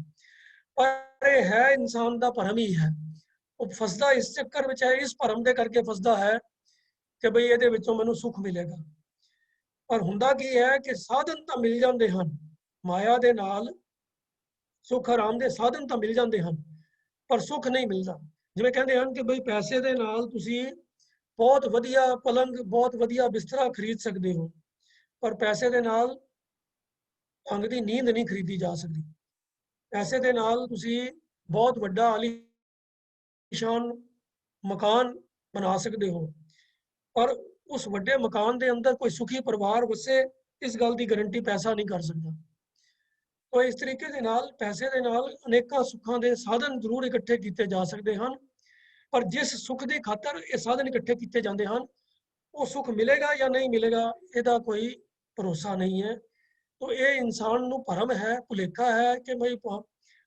ਪਰ ਇਹ ਹੈ ਇਨਸਾਨ ਦਾ ਭਰਮ ਹੀ ਹੈ। ਉਹ ਫਸਦਾ ਇਸ ਚੱਕਰ ਵਿੱਚ ਹੈ, ਇਸ ਭਰਮ ਦੇ ਕਰਕੇ ਫਸਦਾ ਹੈ ਕਿ ਬਈ ਇਹਦੇ ਵਿੱਚੋਂ ਮੈਨੂੰ ਸੁੱਖ ਮਿਲੇਗਾ। ਪਰ ਹੁੰਦਾ ਕੀ ਹੈ ਕਿ ਸਾਧਨ ਤਾਂ ਮਿਲ ਜਾਂਦੇ ਹਨ, ਮਾਇਆ ਦੇ ਨਾਲ ਸੁੱਖ ਆਰਾਮ ਦੇ ਸਾਧਨ ਤਾਂ ਮਿਲ ਜਾਂਦੇ ਹਨ ਪਰ ਸੁੱਖ ਨਹੀਂ ਮਿਲਦਾ। ਜਿਵੇਂ ਕਹਿੰਦੇ ਹਨ ਕਿ ਬਈ ਪੈਸੇ ਦੇ ਨਾਲ ਤੁਸੀਂ ਬਹੁਤ ਵਧੀਆ ਪਲੰਗ, ਬਹੁਤ ਵਧੀਆ ਬਿਸਤਰਾ ਖਰੀਦ ਸਕਦੇ ਹੋ ਪਰ ਪੈਸੇ ਦੇ ਨਾਲ ਢੰਗ ਦੀ ਨੀਂਦ ਨਹੀਂ ਖਰੀਦੀ ਜਾ ਸਕਦੀ। ਪੈਸੇ ਦੇ ਨਾਲ ਤੁਸੀਂ ਬਹੁਤ ਵੱਡਾ ਆਲੀਸ਼ਾਨ ਮਕਾਨ ਬਣਾ ਸਕਦੇ ਹੋ ਪਰ ਉਸ ਵੱਡੇ ਮਕਾਨ ਦੇ ਅੰਦਰ ਕੋਈ ਸੁਖੀ ਪਰਿਵਾਰ ਵਸੇ ਇਸ ਗੱਲ ਦੀ ਗਾਰੰਟੀ ਪੈਸਾ ਨਹੀਂ ਕਰ ਸਕਦਾ। तो इस तरीके ਦੇ ਨਾਲ ਪੈਸੇ ਦੇ ਨਾਲ ਅਨੇਕਾਂ ਸੁੱਖਾਂ ਦੇ ਸਾਧਨ ਜ਼ਰੂਰ ਇਕੱਠੇ ਕੀਤੇ ਜਾ ਸਕਦੇ ਹਨ ਪਰ ਜਿਸ ਸੁੱਖ ਦੀ ਖਾਤਰ ਇਹ ਸਾਧਨ ਇਕੱਠੇ ਕੀਤੇ ਜਾਂਦੇ ਹਨ ਉਹ ਸੁੱਖ ਮਿਲੇਗਾ ਜਾਂ ਨਹੀਂ ਮਿਲੇਗਾ ਇਹਦਾ ਕੋਈ ਭਰੋਸਾ ਨਹੀਂ ਹੈ। तो ਇਹ ਇਨਸਾਨ ਨੂੰ ਭਰਮ ਹੈ, ਭੁਲੇਖਾ ਹੈ ਕਿ ਬਈ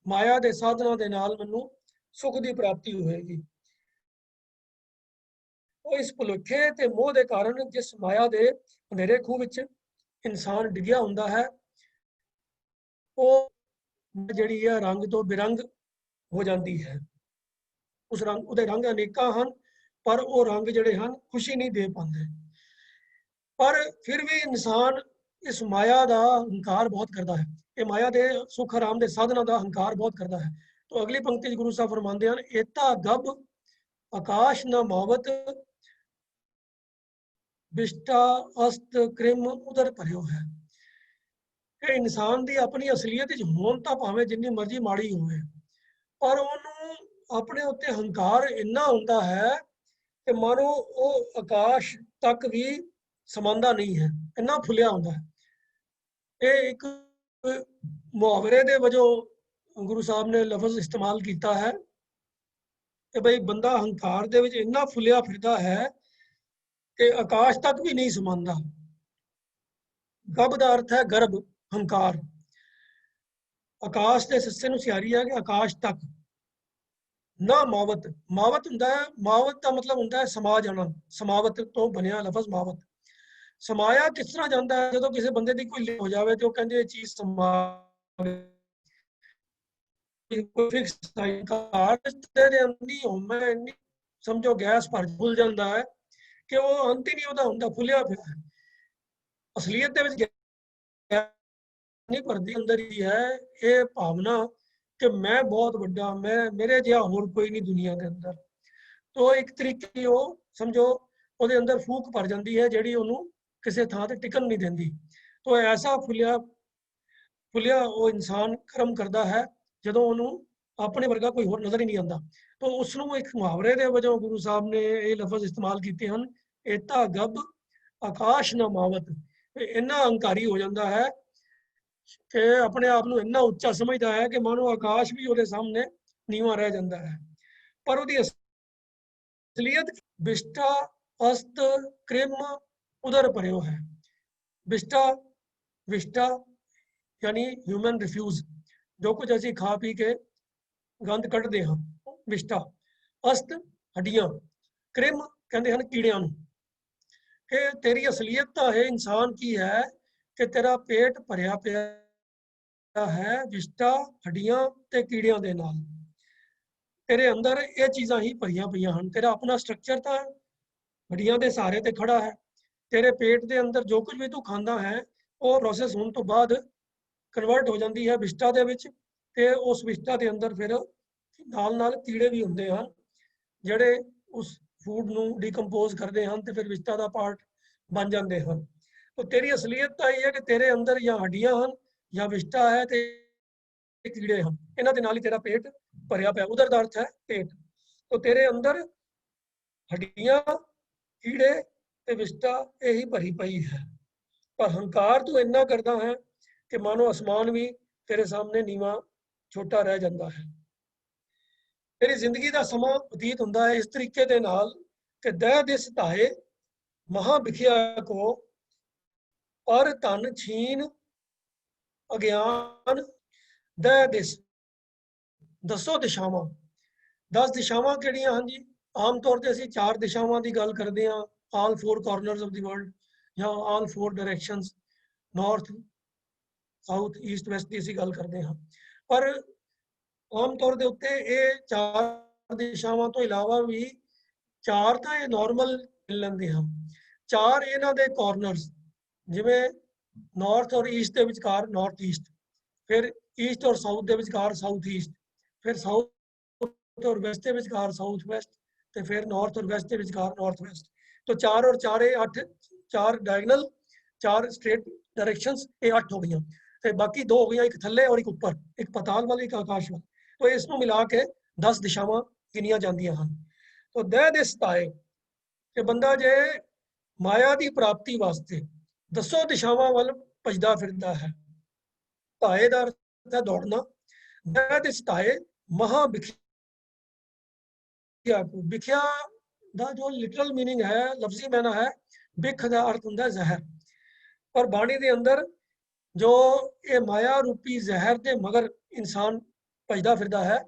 ਮਾਇਆ ਦੇ ਸਾਧਨਾਂ ਦੇ ਨਾਲ ਮੈਨੂੰ ਸੁੱਖ ਦੀ ਪ੍ਰਾਪਤੀ ਹੋਏਗੀ। ਉਹ ਇਸ ਭੁਲੇਖੇ ਤੇ ਮੋਹ ਦੇ ਕਾਰਨ ਜਿਸ ਮਾਇਆ ਦੇ ਹਨੇਰੇ ਖੂਹ ਵਿੱਚ ਇਨਸਾਨ ਡਿੱਗਿਆ ਹੁੰਦਾ ਹੈ ਉਹ ਜਿਹੜੀ ਹੈ ਰੰਗ ਤੋਂ ਬਿਰੰਗ ਹੋ ਜਾਂਦੀ ਹੈ। ਉਸ ਰੰਗ ਉਹਦੇ ਰੰਗ ਅਨੇਕਾਂ ਹਨ ਪਰ ਉਹ ਰੰਗ ਜਿਹੜੇ ਹਨ ਖੁਸ਼ੀ ਨਹੀਂ ਦੇ ਪਾਉਂਦੇ। ਪਰ ਫਿਰ ਵੀ ਇਨਸਾਨ ਇਸ ਮਾਇਆ ਦਾ ਹੰਕਾਰ ਬਹੁਤ ਕਰਦਾ ਹੈ, ਇਹ ਮਾਇਆ ਦੇ ਸੁੱਖ ਆਰਾਮ ਦੇ ਸਾਧਨਾਂ ਦਾ ਹੰਕਾਰ ਬਹੁਤ ਕਰਦਾ ਹੈ। तो अगली पंक्ति गुरु साहब फरमाते हैं एता गब आकाश न मावत बिष्टा अस्त कृम उदर भरियो है। ਇਹ ਇਨਸਾਨ ਦੀ ਆਪਣੀ ਅਸਲੀਅਤ ਵਿੱਚ ਹੋਣ ਤਾਂ ਭਾਵੇਂ ਜਿੰਨੀ ਮਰਜ਼ੀ ਮਾੜੀ ਹੋਵੇ ਪਰ ਉਹਨੂੰ ਆਪਣੇ ਉੱਤੇ ਹੰਕਾਰ ਇੰਨਾ ਹੁੰਦਾ ਹੈ ਕਿ ਮਾਨੋ ਉਹ ਆਕਾਸ਼ ਤੱਕ ਵੀ ਸਮਾਂਦਾ ਨਹੀਂ ਹੈ, ਇੰਨਾ ਫੁੱਲਿਆ ਹੁੰਦਾ ਹੈ। ਇਹ ਇੱਕ ਮੁਹਾਵਰੇ ਦੇ ਵਜੋਂ ਗੁਰੂ ਸਾਹਿਬ ਨੇ ਲਫ਼ਜ਼ ਇਸਤੇਮਾਲ ਕੀਤਾ ਹੈ ਕਿ ਬਈ ਬੰਦਾ ਹੰਕਾਰ ਦੇ ਵਿੱਚ ਇੰਨਾ ਫੁੱਲਿਆ ਫਿਰਦਾ ਹੈ ਕਿ ਆਕਾਸ਼ ਤੱਕ ਵੀ ਨਹੀਂ ਸਮਾਂਦਾ। ਗਬ ਦਾ ਅਰਥ ਹੈ ਗਰਭ, ਹੰਕਾਰ। ਆਕਾਸ਼ ਦੇ ਸੱਸੇ ਨੂੰ ਸਿਆਰੀ ਹੈ ਕਿ ਆਕਾਸ਼ ਤੱਕ ਨਾ ਮਾਵਤ। ਮਾਵਤ ਹੁੰਦਾ ਹੈ, ਮਾਵਤ ਦਾ ਮਤਲਬ ਹੁੰਦਾ ਹੈ ਸਮਾ ਜਾਣਾ, ਸਮਾਵਤ ਤੋਂ ਬਣਿਆ ਲਫ਼ਜ਼ ਮਾਵਤ। ਸਮਾਇਆ ਕਿਸ ਤਰ੍ਹਾਂ ਜਾਂਦਾ ਹੈ? ਜਦੋਂ ਕਿਸੇ ਬੰਦੇ ਦੀ ਕੋਈ ਹੋ ਜਾਵੇ ਤੇ ਉਹ ਕਹਿੰਦੇ ਇਹ ਚੀਜ਼ ਸਮਾ ਕੋਈ ਫਿਕਸ ਦੇ ਅੰਨੀ ਹੋਵੇ ਇੰਨੀ ਸਮਝੋ ਗੈਸ ਭਰ ਫੁੱਲ ਜਾਂਦਾ ਹੈ ਕਿ ਉਹ ਅੰਤ ਹੀ ਨਹੀਂ ਉਹਦਾ ਹੁੰਦਾ, ਫੁੱਲਿਆ ਫਿਰਦਾ। ਅਸਲੀਅਤ ਦੇ ਵਿੱਚ नहीं भरती अंदर ही है ये भावना कि मैं बहुत बड़ा, मैं मेरे जिहा होर कोई नहीं दुनिया के अंदर। तो एक तरीके वो समझो ਉਹਦੇ ਅੰਦਰ ਫੂਕ ਭਰ ਜਾਂਦੀ ਹੈ ਜਿਹੜੀ ਉਹਨੂੰ ਕਿਸੇ ਥਾਂ ਤੇ ਟਿਕਣ ਨਹੀਂ ਦਿੰਦੀ। तो ऐसा ਫੁੱਲਿਆ ਉਹ ਇਨਸਾਨ ਕਰਮ ਕਰਦਾ ਹੈ ਜਦੋਂ ਉਹਨੂੰ ਆਪਣੇ ਵਰਗਾ ਕੋਈ ਹੋਰ ਨਜ਼ਰ ਹੀ ਨਹੀਂ ਆਉਂਦਾ। तो ਉਸਨੂੰ ਇੱਕ ਮੁਹਾਵਰੇ ਦੇ ਵਜੋਂ ਗੁਰੂ ਸਾਹਿਬ ਨੇ ਇਹ ਲਫ਼ਜ਼ ਇਸਤੇਮਾਲ ਕੀਤੇ ਹਨ, ਏਤਾ ਗੱਬ ਆਕਾਸ਼ ਨਾ ਮਾਵਤ। ਇੰਨਾ ਹੰਕਾਰੀ ਹੋ ਜਾਂਦਾ ਹੈ ਕਿ ਆਪਣੇ ਆਪ ਨੂੰ ਇੰਨਾ ਉੱਚਾ ਸਮਝਦਾ ਹੈ ਕਿ ਮਾਨੋ ਆਕਾਸ਼ ਵੀ ਉਹਦੇ ਸਾਹਮਣੇ ਨੀਵਾਂ ਰਹਿ ਜਾਂਦਾ ਹੈ। ਪਰ ਉਹਦੀ ਅਸਲੀਅਤ ਵਿਸ਼ਟਾ ਅਸਤ ਕ੍ਰਿਮ ਉਦਰ ਭਰਿਓ ਹੈ। ਵਿਸ਼ਟਾ यानी ह्यूमन रिफ्यूज, जो कुछ ਅਸੀਂ ਖਾ ਪੀ ਕੇ ਗੰਦ ਕੱਢਦੇ ਹਾਂ, ਵਿਸ਼ਟਾ। ਅਸਤ ਹੱਡੀਆਂ, ਕ੍ਰਿਮ ਕਹਿੰਦੇ ਹਨ ਕੀੜਿਆਂ ਨੂੰ। ਕਿ ਤੇਰੀ ਅਸਲੀਅਤ ਤਾਂ ਇਹ ਇਨਸਾਨ ਕੀ ਹੈ ਕਿ ਤੇਰਾ ਪੇਟ ਭਰਿਆ ਪਿਆ ਹੈ ਵਿਸ਼ਟਾ ਹੱਡੀਆਂ ਤੇ ਕੀੜਿਆਂ ਦੇ ਨਾਲ। ਤੇਰੇ ਅੰਦਰ ਇਹ ਚੀਜ਼ਾਂ ਹੀ ਭਰੀਆਂ ਪਈਆਂ ਹਨ। ਤੇਰਾ ਆਪਣਾ ਸਟਰਕਚਰ ਤਾਂ ਹੱਡੀਆਂ ਦੇ ਸਹਾਰੇ ਤੇ ਖੜਾ ਹੈ। ਤੇਰੇ ਪੇਟ ਦੇ ਅੰਦਰ ਜੋ ਕੁਝ ਵੀ ਤੂੰ ਖਾਂਦਾ ਹੈ ਉਹ ਪ੍ਰੋਸੈਸ ਹੋਣ ਤੋਂ ਬਾਅਦ ਕਨਵਰਟ ਹੋ ਜਾਂਦੀ ਹੈ ਵਿਸ਼ਟਾ ਦੇ ਵਿੱਚ, ਤੇ ਉਸ ਵਿਸ਼ਟਾ ਦੇ ਅੰਦਰ ਫਿਰ ਨਾਲ ਕੀੜੇ ਵੀ ਹੁੰਦੇ ਹਨ ਜਿਹੜੇ ਉਸ ਫੂਡ ਨੂੰ ਡੀਕੰਪੋਜ਼ ਕਰਦੇ ਹਨ ਤੇ ਫਿਰ ਵਿਸ਼ਟਾ ਦਾ ਪਾਰਟ ਬਣ ਜਾਂਦੇ ਹਨ। ਤਾਂ ਤੇਰੀ ਅਸਲੀਅਤ ਤਾਂ ਇਹ ਹੈ ਕਿ ਤੇਰੇ ਅੰਦਰ ਜਾਂ ਹੱਡੀਆਂ ਹਨ ਜਾਂ ਵਿਸ਼ਟਾ ਹੈ ਤੇ ਕੀੜੇ ਹਨ। ਇਹਨਾਂ ਦੇ ਨਾਲ ਹੀ ਤੇਰਾ ਪੇਟ ਭਰਿਆ ਪਿਆ, ਉਧਰ ਦਾ ਅਰਥ ਹੈ ਪੇਟ। ਤਾਂ ਤੇਰੇ ਅੰਦਰ ਹੱਡੀਆਂ, ਕੀੜੇ ਤੇ ਵਿਸ਼ਟਾ ਇਹੀ ਭਰੀ ਪਈ ਹੈ। ਪਰ ਹੰਕਾਰ ਤੂੰ ਇੰਨਾ ਕਰਦਾ ਹੈ कि मानो आसमान भी तेरे सामने नीवा छोटा रह जाता है। तेरी जिंदगी का समा बतीत होता है इस तरीके के नाल कि दह दिस धाए महा बिखिया को पर धन छीन अज्ञान दह दिस। दसो दिशावां, 10 दिशावां किहड़ियां हैं जी? आम तौर पर असीं 4 दिशावां की गल करते हैं, all 4 corners of the world या all 4 directions, north south East West ਦੀ ਅਸੀਂ ਗੱਲ ਕਰਦੇ ਹਾਂ। ਪਰ ਆਮ ਤੌਰ ਦੇ ਉੱਤੇ ਇਹ 4 ਦਿਸ਼ਾਵਾਂ ਤੋਂ ਇਲਾਵਾ ਵੀ 4 ਤਾਂ ਇਹ ਨਾਰਮਲ ਮਿਲ ਲੈਂਦੇ ਹਨ। 4 ਇਹਨਾਂ ਦੇ ਕਾਰਨਰਸ, ਜਿਵੇਂ ਨਾਰਥ ਔਰ ਈਸਟ ਦੇ ਵਿਚਕਾਰ ਨਾਰਥ ਈਸਟ, ਫਿਰ ਈਸਟ ਔਰ ਸਾਊਥ ਦੇ ਵਿਚਕਾਰ ਸਾਊਥ ਈਸਟ, ਫਿਰ ਸਾਊਥ ਔਰ ਵੈਸਟ ਦੇ ਵਿਚਕਾਰ ਸਾਊਥ ਵੈਸਟ, ਤੇ ਫਿਰ ਨਾਰਥ ਔਰ ਵੈਸਟ ਦੇ ਵਿਚਕਾਰ ਨਾਰਥ ਵੈਸਟ। तो 4 और 4 ਇਹ 8, 4 डायगोनल, 4 स्ट्रेट डायरेक्शंस, ਇਹ 8 ਹੋ ਗਈਆਂ। ਤੇ ਬਾਕੀ 2 ਹੋ ਗਈਆਂ, ਇੱਕ ਥੱਲੇ ਔਰ ਇੱਕ ਉੱਪਰ, ਇੱਕ ਪਤਾਲ ਵਾਲੀ, ਇੱਕ ਆਕਾਸ਼ ਵਾਲੀ। तो ਇਸ ਨੂੰ ਮਿਲਾ ਕੇ 10 ਦਿਸ਼ਾਵਾਂ ਗਿਣੀਆਂ ਜਾਂਦੀਆਂ ਹਨ। तो ਦਹ ਦੇ ਸਤਾਏ ਕਿ ਬੰਦਾ ਜੇ ਮਾਇਆ ਦੀ ਪ੍ਰਾਪਤੀ ਵਾਸਤੇ 10 ਦਿਸ਼ਾਵਾਂ ਵੱਲ ਭਜਦਾ ਫਿਰਦਾ ਹੈ। ਧਾਏ ਦਾ ਅਰਥ ਹੈ ਦੌੜਨਾ। ਦਹ ਦੇ ਸਤਾਏ ਮਹਾ ਬਿਖਿਆ ਕੋ। ਬਿਖਿਆ ਦਾ ਜੋ ਲਿਟਰਲ मीनिंग है, लफ्जी मायना है, बिख ਦਾ अर्थ ਹੁੰਦਾ ਜ਼ਹਿਰ। ਪਰ ਬਾਣੀ ਦੇ ਅੰਦਰ जो ये माया रूपी जहर के मगर इंसान भजदा फिरदा है,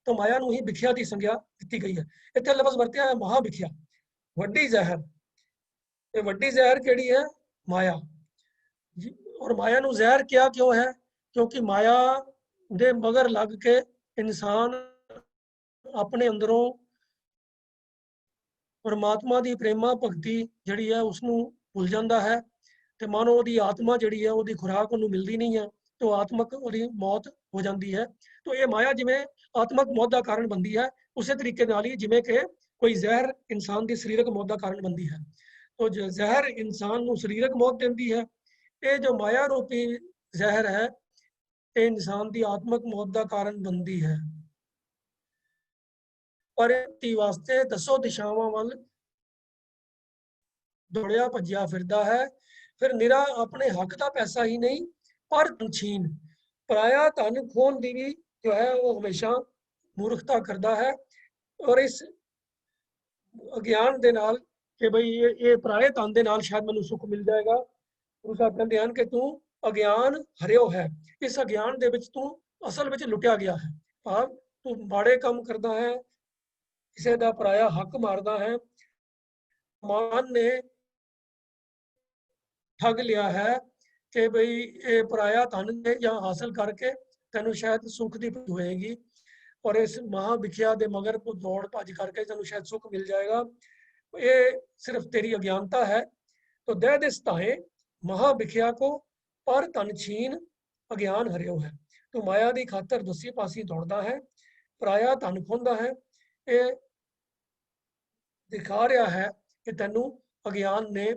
तो माया नूं ही बिखिया की संज्ञा दी गई है। इत्थे लफ्ज वरत्या है महा बिखिया, वड्डी जहर। ये वड्डी जहर केड़ी है? माया। और माया नूं जहर क्या क्यों है? क्योंकि माया दे मगर लग के इंसान अपने अंदरों परमात्मा की प्रेमा भगती जिहड़ी है उसनूं भुल जाता है। ਤੇ ਮਾਨੋ ਉਹਦੀ ਆਤਮਾ ਜਿਹੜੀ ਹੈ ਉਹਦੀ ਖੁਰਾਕ ਉਹਨੂੰ ਮਿਲਦੀ ਨਹੀਂ ਹੈ, तो आत्मक ਉਹਦੀ ਮੌਤ ਹੋ ਜਾਂਦੀ ਹੈ। तो ਇਹ ਮਾਇਆ ਜਿਵੇਂ ਆਤਮਕ ਮੌਤ ਦਾ ਕਾਰਨ ਬਣਦੀ ਹੈ, ਉਸੇ ਤਰੀਕੇ ਨਾਲ ਹੀ ਜਿਵੇਂ ਕਿ ਕੋਈ ਜ਼ਹਿਰ ਇਨਸਾਨ ਦੀ ਸਰੀਰਕ ਮੌਤ ਦਾ ਕਾਰਨ ਬਣਦੀ ਹੈ। तो ਜੋ ਜ਼ਹਿਰ ਇਨਸਾਨ ਨੂੰ ਸਰੀਰਕ ਮੌਤ ਦਿੰਦੀ ਹੈ, ਇਹ ਜੋ ਮਾਇਆ ਰੂਪੀ ਜ਼ਹਿਰ ਹੈ ਇਹ ਇਨਸਾਨ ਦੀ ਆਤਮਕ ਮੌਤ ਦਾ ਕਾਰਨ ਬਣਦੀ ਹੈ। ਪਰ ਇਹ ਵਾਸਤੇ 10 ਦਿਸ਼ਾਵਾਂ ਵੱਲ ਦੌੜਿਆ ਭੱਜਿਆ ਫਿਰਦਾ ਹੈ। फिर निरा अपने हक का पैसा ही नहीं पर छीन पराया धन खोन की भी जो है वो हमेशा मूर्खता करता है। और इस अज्ञान के नाल कि भाई ये पराए धन के नाल शायद मैनूं सुख मिल जाएगा। गुरु साहब कहते हैं कि तू अज्ञान हरियो है, इस अज्ञान दे विच तू असल विच लुटिया गया है। भाव तू माड़े काम करता है, किसी का पराया हक मारदा है, मान ने ठग लिया है कि भाई ये पराया धन या हासिल करके तेन शायद सुख की होएगी और इस महाभिख्या के मगर को दौड़ भज करके तेन शायद सुख मिल जाएगा। ये सिर्फ तेरी अज्ञानता है। तो दह दे सताए महाभिख्या को पर धन छीन ਅਗਿਆਨ ਹਰਿਓ ਹੈ। ਤੂੰ ਮਾਇਆ ਦੀ ਖਾਤਰ ਦੂਸਰੀ ਪਾਸੇ ਦੌੜਦਾ ਹੈ, ਪਰਾਇਆ ਧਨ ਖੋਹਦਾ ਹੈ। ਇਹ ਦਿਖਾ ਰਿਹਾ ਹੈ ਕਿ ਤੈਨੂੰ ਅਗਿਆਨ ਨੇ